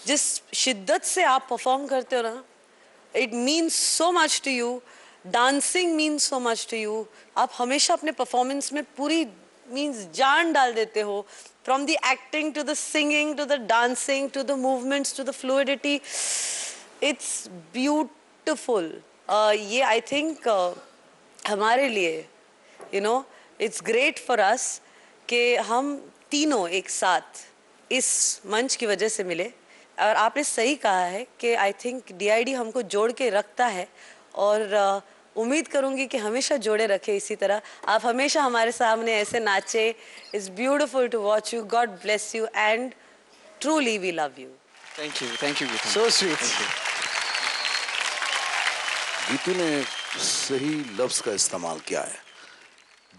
जिस शिद्दत से आप परफॉर्म करते हो ना, it means so much to you. Dancing means so much to you. आप हमेशा अपने परफॉर्मेंस में पूरी मीन्स जान डाल देते हो, from the acting to the singing to the dancing to the movements to the fluidity. It's beautiful. ये आई थिंक हमारे लिए you know it's great for us कि हम तीनों एक साथ इस मंच की वजह से मिले। और आपने सही कहा है कि आई थिंक DID हमको जोड़ के रखता है, और उम्मीद करूंगी कि हमेशा जोड़े रखे इसी तरह। आप हमेशा हमारे सामने ऐसे नाचे। It's beautiful to watch you. God bless you and truly we love you. Thank you So sweet. Geetu ने सही लफ्ज का इस्तेमाल किया है।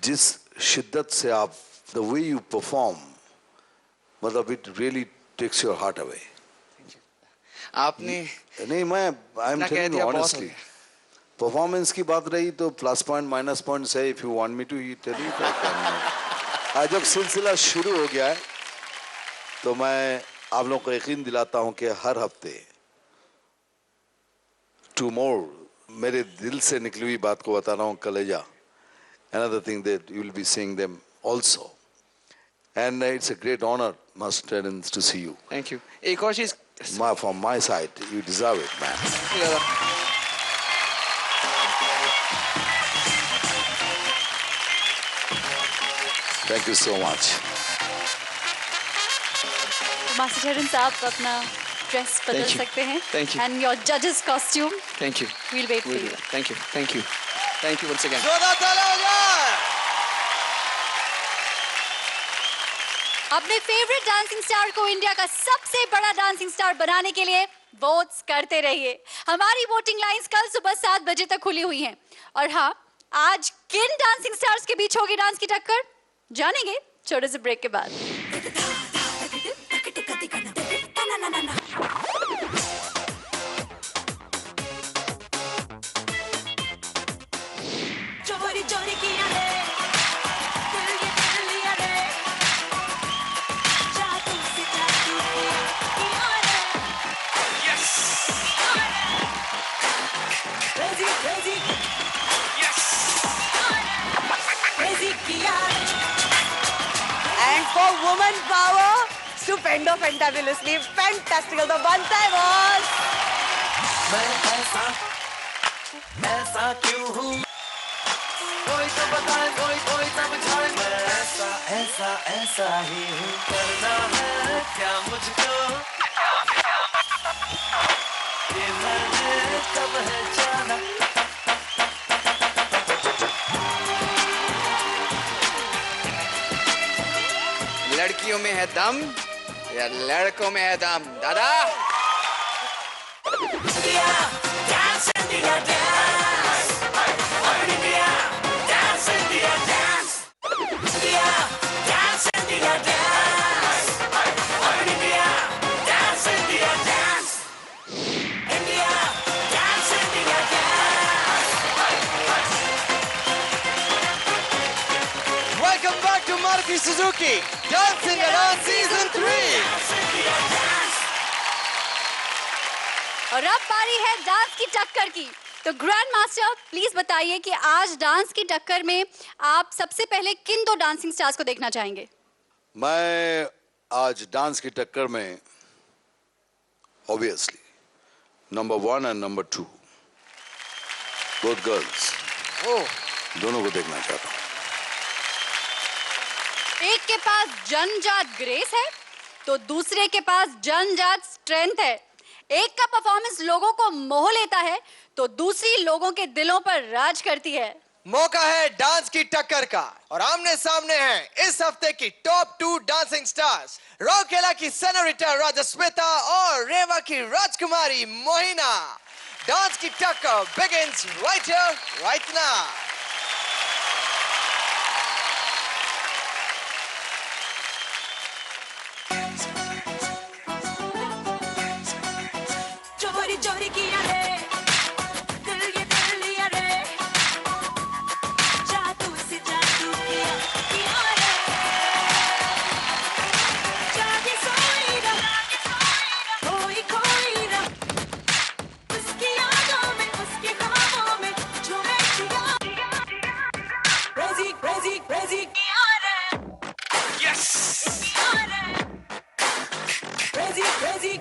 जिस शिद्दत से आप the way you perform, मतलब it really takes your heart away. आपने नहीं, मैं I am telling you honestly, performance की बात रही तो प्लस पॉइंट माइनस पॉइंट है। If you want me to tell you, आज जब सिलसिला शुरू हो गया है तो मैं आप लोगों को यकीन दिलाता हूं कि हर हफ्ते टू मोर मेरे दिल से निकली हुई बात को बता रहा हूं, कलेजा। Another thing that you will be seeing them also, and it's a great honor, Master Terence, to see you. Thank you. एक और चीज from my side, you deserve it, man. Thank you so much. Master Terrence, आप अपना dress बदल Thank you. सकते हैं। Thank you. And your judges costume. Thank you. We'll wait for you. Thank you. Thank you. Thank you once again. जोरदार तालियां हो जाए। अपने फेवरेट डांसिंग स्टार को इंडिया का सबसे बड़ा डांसिंग स्टार बनाने के लिए वोट्स करते रहिए। हमारी वोटिंग लाइंस कल सुबह 7 बजे तक खुली हुई हैं। और हाँ, आज किन डांसिंग स्टार्स के बीच होगी डांस की टक्कर, जानेंगे छोटे से ब्रेक के बाद। चोरी चोरी किया रे, दिल ये दिल लिया रे, जादू से जादू किया रे। Yes. Crazy, crazy. Yes. Crazy किया रे। And for woman power, stupendo, fantabulously, fantastical. The one time was. मैं ऐसा क्यों हूँ, कोई तो बताए, कोई समझाए। मैं ऐसा ही हूँ, करना है क्या मुझको, ये मैंने कब है जाना। लड़कियों में है दम या लड़कों में है दम, दादा? Dance India, dance. India, dance India, dance. India, dance India, dance. India, dance India, dance. India, dance India, dance. Welcome back to Maruti Suzuki Dance India Dance Season 3. और अब बारी है डांस की टक्कर की। तो ग्रैंड मास्टर प्लीज बताइए कि आज डांस की टक्कर में आप सबसे पहले किन 2 डांसिंग स्टार्स को देखना चाहेंगे? मैं आज डांस की टक्कर में obviously number 1 and number 2 both girls, दोनों को देखना चाहता हूँ। एक के पास जन्मजात ग्रेस है तो दूसरे के पास जन्मजात स्ट्रेंथ है। एक का परफॉर्मेंस लोगों को मोह लेता है तो दूसरी लोगों के दिलों पर राज करती है। मौका है डांस की टक्कर का और आमने सामने हैं इस हफ्ते की टॉप 2 डांसिंग स्टार्स, रौकेला की सेनोरिटा राजस्मिता और रेवा की राजकुमारी मोहिना। डांस की टक्कर begins right here, right now. चोरी चोरी किया रे दिल ये दिल लिया रे जादू से जादू किया रे जागे सोई ना कोई कोई ना उसकी यादों में उसके ख्वाबों में झूमे जिया crazy crazy crazy किया रे yes किया रे crazy crazy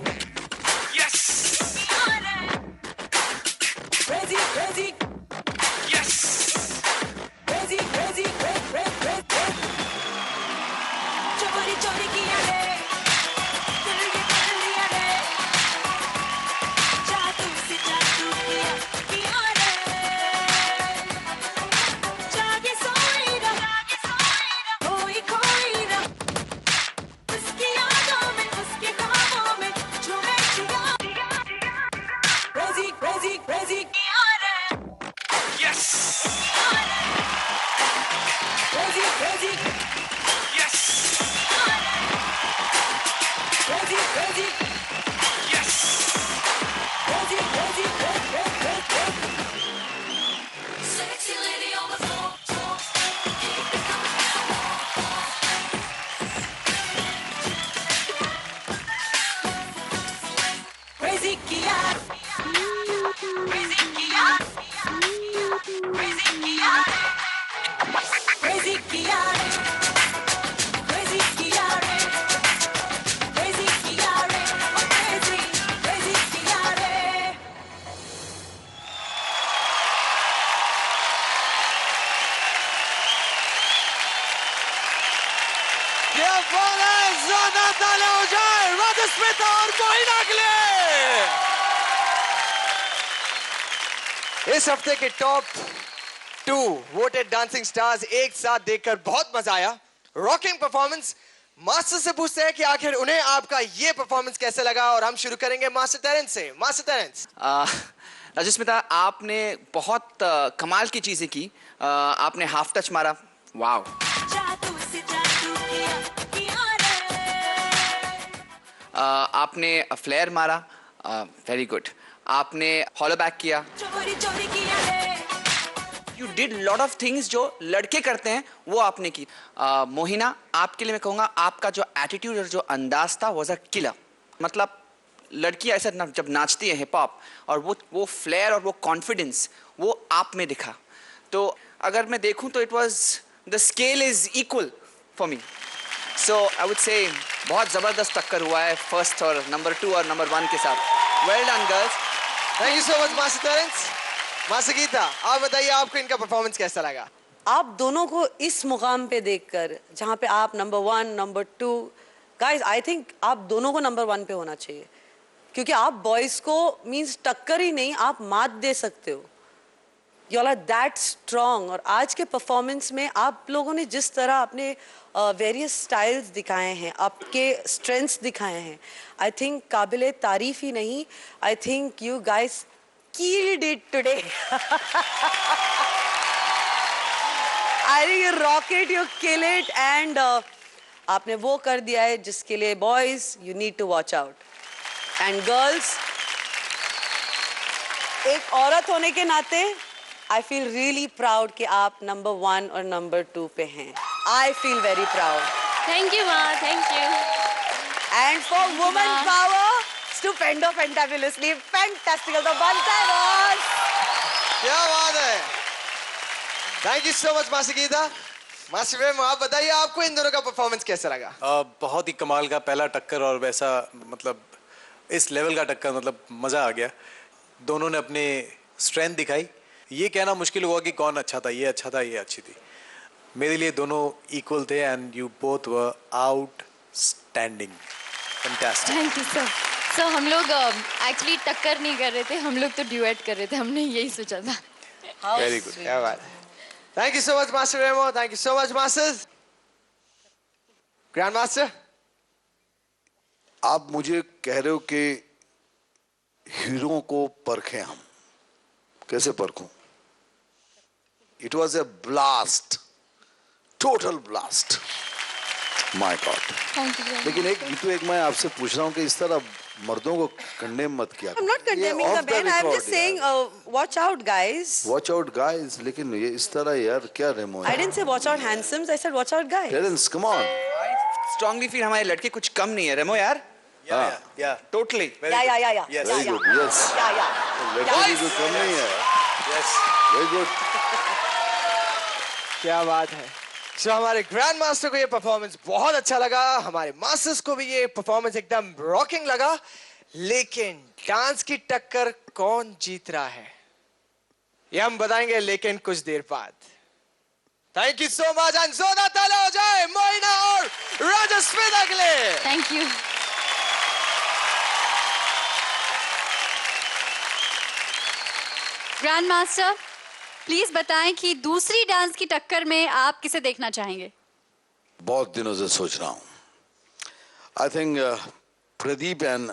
yes crazy, crazy, yes. Crazy, crazy, crazy, crazy, crazy. चोरी चोरी किया रे, दिल ये दिल लिया रे, जादू से जादू किया रे, जागे सोई ना, कोई कोई ना, उसकी यादों में, उसके ख्वाबों में झूमे जिया, crazy, crazy, crazy. Yes. Crazy, crazy. Yes. Crazy, crazy. Yes. Crazy, crazy, crazy, crazy, crazy. Sexy lady on the floor. Keep it coming down. Crazy Kia. Crazy Kia. Crazy Kia, crazy Kia, crazy Kia, crazy Kia, oh crazy, crazy Kia. क्या बात है, ज़्यादा तालियां हो जाए राजस्मिता और मोहिना के लिए। इस हफ्ते के टॉप 2 वोटेड डांसिंग स्टार्स एक साथ देखकर बहुत मजा आया। Rocking performance. मास्टर से पूछते हैं कि आखिर उन्हें आपका ये परफॉर्मेंस कैसे लगा और हम शुरू करेंगे मास्टर टेरेंस से। Master Terence. राजस्मिता, आपने बहुत कमाल की चीजें की। आपने हाफ टच मारा, वाव। आपने फ्लेयर मारा, वेरी गुड। आपने हॉलो बैक किया। You did lot of things जो लड़के करते हैं, वो आपने की। मोहिना, आपके लिए मैं कहूँगा आपका जो एटीट्यूड और जो अंदाज था वॉज अ किलर। मतलब लड़की ऐसा जब नाचती है हिप हॉप, और वो फ्लेयर और वो कॉन्फिडेंस वो आप में दिखा। तो अगर मैं देखूँ तो it was the scale is equal for me. So I would say बहुत ज़बरदस्त टक्कर हुआ है फर्स्ट और नंबर 2 और नंबर 1 के साथ। Well done girls. Thank you so much master Terence. Master Geeta, आप बताइए आपको इनका परफॉर्मेंस कैसा लगा? आप दोनों को इस मुकाम पे देखकर, जहाँ पे आप number 1, number 2, guys I think आप दोनों को नंबर 1 पे होना चाहिए, क्योंकि आप बॉयज को मींस टक्कर ही नहीं, आप मात दे सकते हो। You are that strong. और आज के परफॉर्मेंस में आप लोगों ने जिस तरह अपने वेरियस स्टाइल्स दिखाए हैं, आपके स्ट्रेंथ्स दिखाए हैं, आई थिंक काबिले तारीफ ही नहीं, I think you guys killed it today. I think you rock it, you kill it, and आपने वो कर दिया है जिसके लिए boys you need to watch out, and girls, एक औरत होने के नाते I feel really proud कि आप नंबर 1 और नंबर 2 पे हैं. I feel very proud. Thank you, Ma. Thank you. And for woman power, stupendo, fantabulously, fantastical. तो बनता है boss. क्या बात है। Thank you so much master Geeta. Master ma'am, आप बताइए आपको इन दोनों का परफॉर्मेंस कैसा लगा? बहुत ही कमाल का पहला टक्कर, और वैसा मतलब इस लेवल का टक्कर, मतलब मज़ा आ गया। दोनों ने अपने स्ट्रेंथ दिखाई। ये कहना मुश्किल होगा कि कौन अच्छा था, ये अच्छा था, ये अच्छी थी। मेरे लिए दोनों इक्वल थे, and you both were outstanding, fantastic. Thank you sir. So हम लोग एक्चुअली टक्कर नहीं कर रहे थे, हम लोग तो ड्यूएट कर रहे थे, हमने यही सोचा था। वेरी गुड, क्या बात है। Thank you so much, Master Remo. Thank you so much, Masters. Grandmaster. आप मुझे कह रहे हो कि हीरो को परखें हम, कैसे परखूं? It was a blast, total blast. My God. Thank you. लेकिन एक मैं आपसे पूछ रहा हूँ कि इस तरह मर्दों को कंडेम मत किया। I'm not condemning the men. I'm just saying, watch out, guys. Watch out, guys. लेकिन ये इस तरह यार क्या रेमो? I didn't say watch out, handsomes. I said watch out, guys. Terence, come on. Strongly feel हमारे लड़के कुछ कम नहीं है रेमो यार। या totally. Yeah. Very good. Yes. Yeah. लड़के भी कम नहीं है। Yes. Very good. क्या बात है। So, हमारे ग्रैंड मास्टर को ये परफॉर्मेंस बहुत अच्छा लगा, हमारे मास्टर्स को भी ये परफॉर्मेंस एकदम रॉकिंग लगा, लेकिन डांस की टक्कर कौन जीत रहा है ये हम बताएंगे लेकिन कुछ देर बाद। Thank you so much and जोरदार तालियां हो जाए मोइना और राजस्मिता के लिए। Thank you. Grand master, please बताएं कि दूसरी डांस की टक्कर में आप किसे देखना चाहेंगे? बहुत दिनों से सोच रहा हूँ। आई थिंक प्रदीप एंड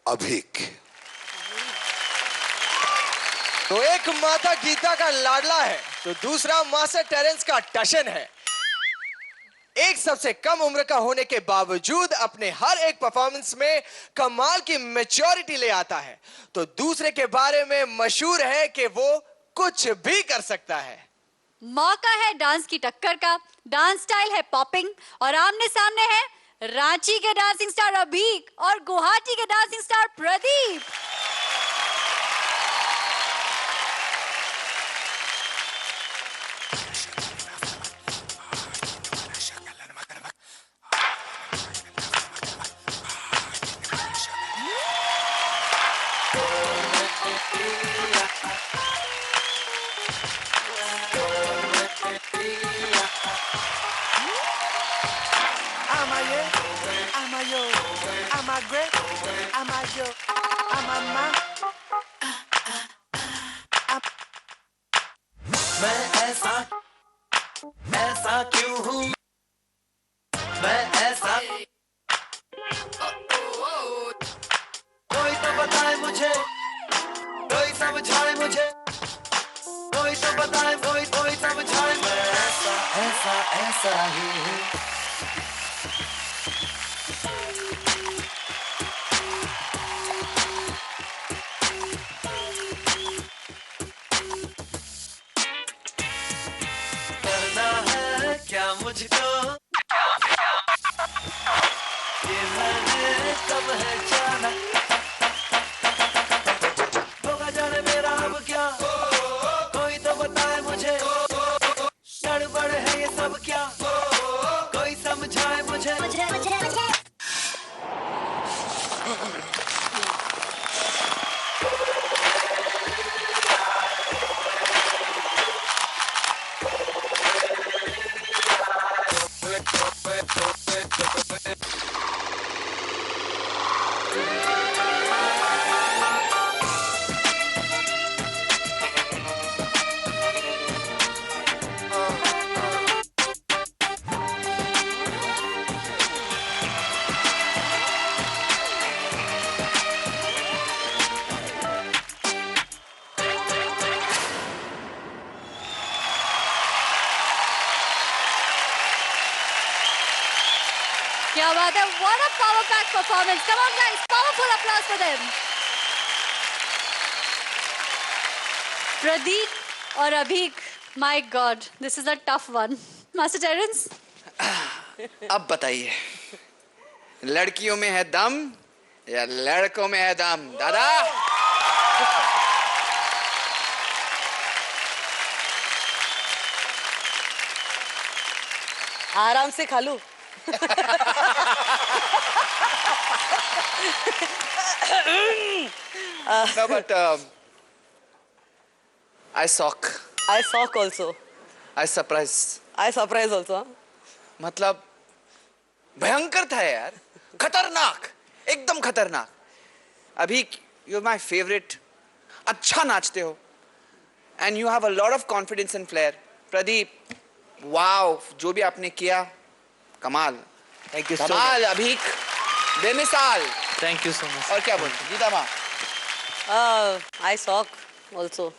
अभिक। तो एक माता गीता का लाडला है तो दूसरा मास्टर टेरेंस का टशन है। एक सबसे कम उम्र का होने के बावजूद अपने हर एक परफॉर्मेंस में कमाल की मैच्योरिटी ले आता है, तो दूसरे के बारे में मशहूर है कि वो कुछ भी कर सकता है। मौका है डांस की टक्कर का। डांस स्टाइल है पॉपिंग और आमने सामने है रांची के डांसिंग स्टार अभीक और गुवाहाटी के डांसिंग स्टार प्रदीप। मैं ऐसा क्यों हूँ, मैं ऐसा, कोई तो बताए मुझे, कोई समझाए मुझे, कोई तो बताए, कोई समझाए, मैं ऐसा ही हूँ। क्या मुझको ये मैंने कब है जाना, होगा जाने मेरा अब क्या, कोई तो बताए मुझे, गड़बड़ है ये सब क्या, कोई समझाए मुझे। क्या बात है, what a power pack performance. Come on guys, powerful applause for them. Pradeep और Abhik, my God, this is a tough one. Master Terence? अब बताइए, लड़कियों में है दम या लड़कों में है दम? दादा आराम से खा लूं। No, but I shock. I shock also. I surprise. I surprise also. मतलब भयंकर था यार, खतरनाक, एकदम खतरनाक। अभी you're my favorite. अच्छा नाचते हो, and you have a lot of confidence and flair. Pradeep, वाव, जो भी आपने किया कमाल। थैंक यू सो कमाल अभीक, बेमिसाल। Thank you so much. और क्या बोलते गीता माँ? आई शॉक ऑल्सो,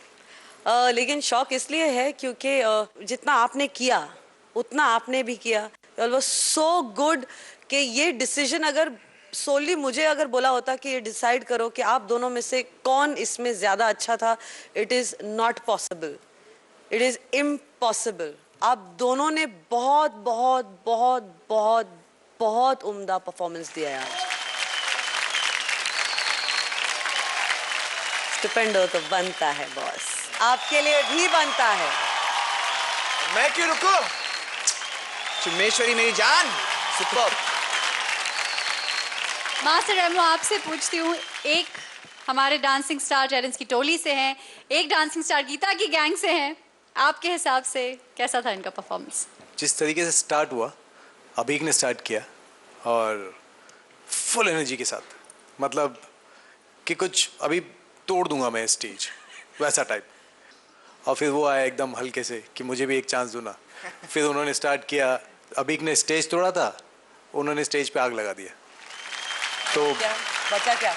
लेकिन शौक इसलिए है क्योंकि जितना आपने किया उतना आपने भी किया। इट वाज सो गुड कि ये डिसीजन अगर सोली मुझे अगर बोला होता कि ये डिसाइड करो कि आप दोनों में से कौन इसमें ज्यादा अच्छा था, it is not possible, it is impossible. आप दोनों ने बहुत बहुत बहुत बहुत बहुत उम्दा परफॉर्मेंस दिया है आज। स्टिपेंडो तो बनता है बॉस, आपके लिए भी बनता है। मैं क्यों रुकूं? चुम्मेश्वरी मेरी जान, सुपर। मास्टर रेमो, आपसे पूछती हूँ, एक हमारे डांसिंग स्टार टेरेंस की टोली से हैं, एक डांसिंग स्टार गीता की गैंग से हैं। आपके हिसाब से कैसा था इनका परफॉर्मेंस? जिस तरीके से स्टार्ट हुआ, अभीक ने स्टार्ट किया और फुल एनर्जी के साथ, मतलब कि कुछ अभी तोड़ दूंगा मैं स्टेज, वैसा टाइप। और फिर वो आया एकदम हल्के से कि मुझे भी एक चांस दो ना। फिर उन्होंने स्टार्ट किया, अभीक ने स्टेज तोड़ा था, उन्होंने स्टेज पे आग लगा दिया। तो क्या बचा? क्या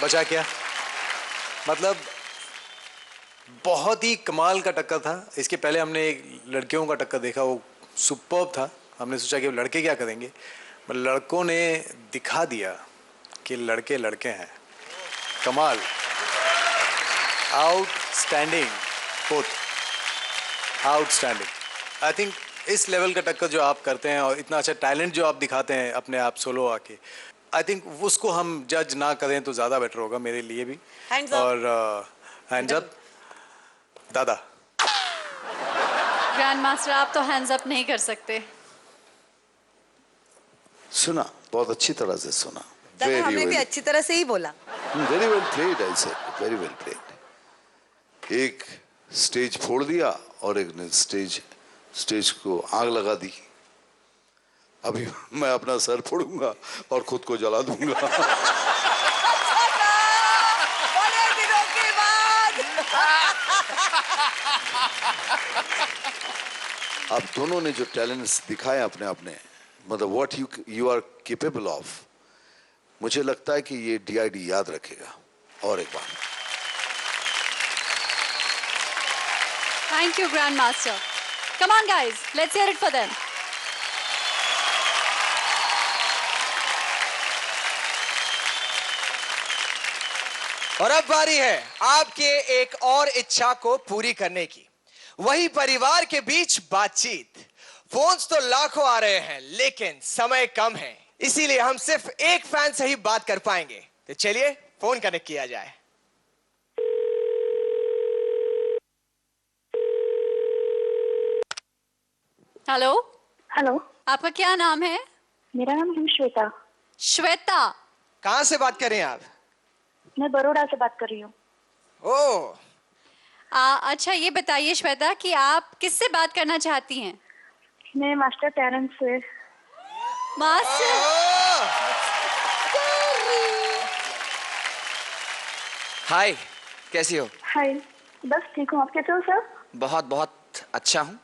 बचा? क्या मतलब बहुत ही कमाल का टक्कर था। इसके पहले हमने एक लड़कियों का टक्कर देखा, वो सुपर्ब था। हमने सोचा कि लड़के क्या करेंगे, पर लड़कों ने दिखा दिया कि लड़के लड़के हैं। कमाल, outstanding, both outstanding. I think इस लेवल का टक्कर जो आप करते हैं और इतना अच्छा टैलेंट जो आप दिखाते हैं अपने आप सोलो आके, आई थिंक उसको हम जज ना करें तो ज़्यादा बेटर होगा मेरे लिए भी। Hands up. और हैंड्स अप दादा। ग्रैंड मास्टर, आप तो हैंड्स अप नहीं कर सकते। सुना, बहुत अच्छी तरह से सुना। दादा, हमने भी अच्छी तरह से ही बोला। Very well played, I said, very well played. एक स्टेज फोड़ दिया और एक ने स्टेज को आग लगा दी। अभी मैं अपना सर फोड़ूंगा और खुद को जला दूंगा। बड़े दिनों के बाद। आप दोनों ने जो टैलेंट्स दिखाए अपने अपने, मतलब what you are capable of, मुझे लगता है कि ये डीआईडी याद रखेगा। और एक बार thank you grand master. Come on guys, let's hear it for them. और अब बारी है आपके एक और इच्छा को पूरी करने की, वही परिवार के बीच बातचीत। फोन्स तो लाखों आ रहे हैं लेकिन समय कम है, इसीलिए हम सिर्फ एक फैन से ही बात कर पाएंगे। तो चलिए फोन कनेक्ट किया जाए। हेलो। हेलो, आपका क्या नाम है? मेरा नाम है श्वेता। श्वेता, कहाँ से बात कर रही हैं आप? मैं बड़ौदा से बात कर रही हूँ। ओह, अच्छा ये बताइए श्वेता कि आप किससे बात करना चाहती हैं? मैं मास्टर टेरेंस से। मास्टर, हाय, कैसी हो? हाय, बस ठीक हूँ। आप कैसे हो सर? बहुत बहुत अच्छा हूँ।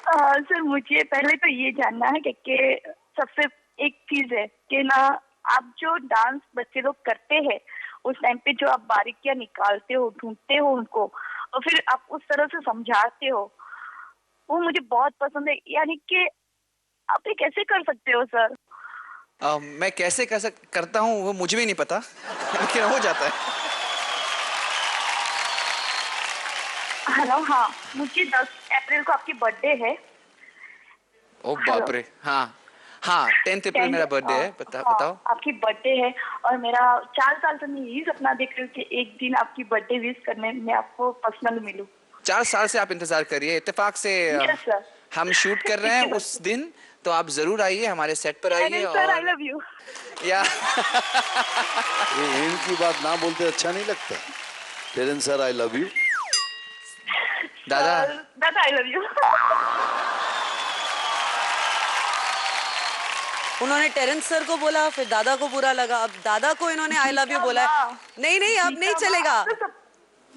सर मुझे पहले तो ये जानना है कि सबसे एक चीज है कि ना, आप जो डांस बच्चे लोग करते हैं उस टाइम पे जो आप बारीकियां निकालते हो, ढूंढते हो उनको और फिर आप उस तरह से समझाते हो, वो मुझे बहुत पसंद है। यानी कि आप ये कैसे कर सकते हो सर? मैं कैसे करता हूँ वो मुझे भी नहीं पता लेकिन हो जाता है। हेलो, हाँ, मुझे 10 अप्रैल को आपकी बर्थडे है। ओ बाप रे, हाँ हाँ, 10 अप्रैल मेरा बर्थडे है। बताओ। आपकी बर्थडे है और मेरा 4 साल से मैं यही सपना देख रही हूँ कि एक दिन आपकी बर्थडे विश करने में आपको पर्सनल मिलूं। 4 साल से आप इंतजार करिए, इत्तेफाक से Yes, sir. हम शूट कर रहे हैं उस दिन, तो आप जरूर आइए, हमारे सेट पर आइए। Sir, I love you. या ये इनकी बात ना बोलते अच्छा नहीं लगता। Terence sir, I love you. दादा, दादा, आई लव यू। उन्होंने टेरेंस सर को बोला, फिर दादा को बुरा लगा, अब दादा को इन्होंने आई लव यू बोला है। नहीं नहीं, अब नहीं चलेगा।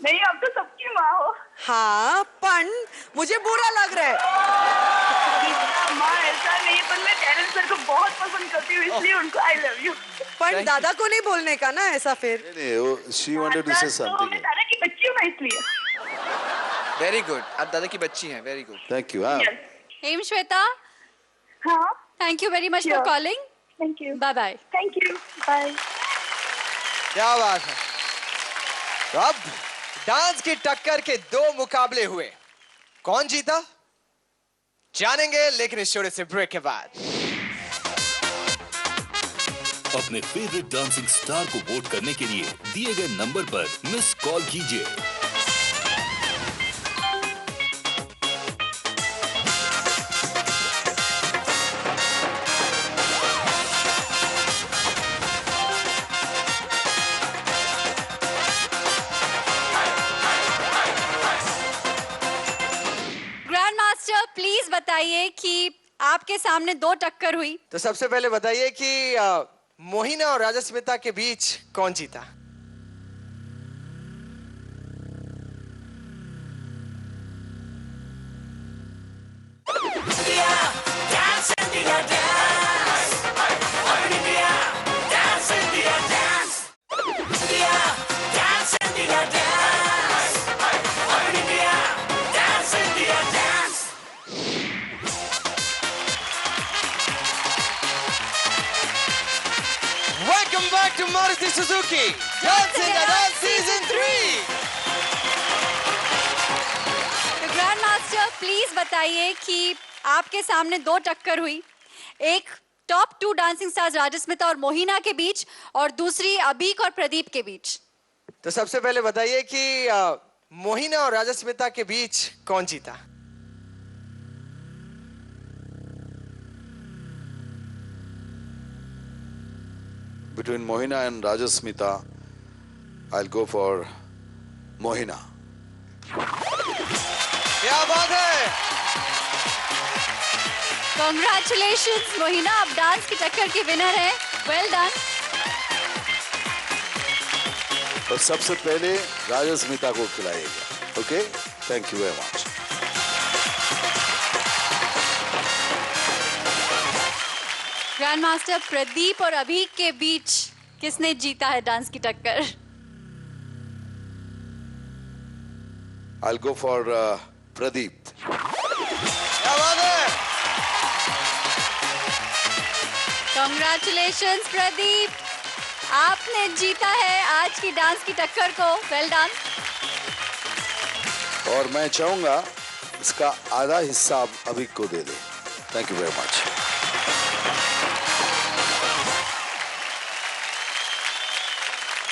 नहीं, आप तो सबकी माँ हो। हाँ, पण मुझे बुरा लग रहा है। माँ ऐसा नहीं, पर मैं टेरेंस सर को बहुत पसंद करती हूँ, इसलिए उनको आई लव यू। पण दादा को नहीं बोलने का ना ऐसा फिर। She wanted to say something. मैं दादा की बच्ची हूँ ना, इसलिए। वेरी गुड, आप दादा की बच्ची हैं, very good. Thank you. Hem Shweta, हाँ, thank you very much for calling. Thank you. Bye bye. Thank you, bye. क्या बात है। तो अब डांस की टक्कर के 2 मुकाबले हुए, कौन जीता जानेंगे, लेकिन इस छोटे से ब्रेक के बाद। अपने फेवरेट डांसिंग स्टार को वोट करने के लिए दिए गए नंबर पर मिस कॉल कीजिए। ग्रैंड मास्टर प्लीज बताइए कि आपके सामने 2 टक्कर हुई, तो सबसे पहले बताइए कि मोहिना और राजस्मिता के बीच कौन जीता। Welcome back to Maruti Suzuki Dance India Dance Season 3। तो ग्रैंड मास्टर प्लीज बताइए कि आपके सामने 2 टक्कर हुई, एक टॉप 2 डांसिंग स्टार्स राजस्मिता और मोहिना के बीच और दूसरी अबीक और प्रदीप के बीच। तो सबसे पहले बताइए कि मोहिना और राजस्मिता के बीच कौन जीता। Between Mohina and Rajasmita, I'll go for Mohina. क्या बात है। Congratulations मोहिना, आप डांस की टक्कर की विनर हैं। Well done. और सबसे पहले राजस्मिता को खिलाइएगा। Okay, thank you very much. Grand master Pradeep और अभीक के बीच किसने जीता है डांस की टक्कर? I'll go for Pradeep. क्या बात है। Congratulations प्रदीप, आपने जीता है आज की डांस की टक्कर को। Well done. और मैं चाहूंगा इसका आधा हिस्सा आप अभी को दे दे। Thank you very much.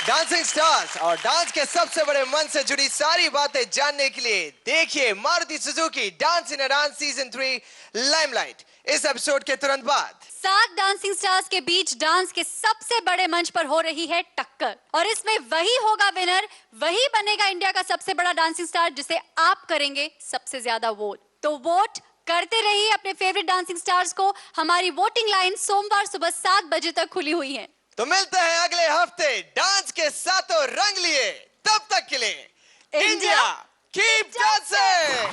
Dancing stars और डांस के सबसे बड़े मन से जुड़ी सारी बातें जानने के लिए देखिए मारुति सुजुकी डांस इन डांस सीजन 3 लाइमलाइट इस एपिसोड के तुरंत बाद। 7 डांसिंग स्टार्स के बीच डांस के सबसे बड़े मंच पर हो रही है टक्कर और इसमें वही होगा विनर, वही बनेगा इंडिया का सबसे बड़ा डांसिंग स्टार जिसे आप करेंगे सबसे ज्यादा वोट। तो वोट करते रहिए अपने फेवरेट डांसिंग स्टार्स को। हमारी वोटिंग लाइन सोमवार सुबह 7 बजे तक खुली हुई है। तो मिलते हैं अगले हफ्ते डांस के सातों रंग लिए। तब तक के लिए इंडिया कीप डांसिंग।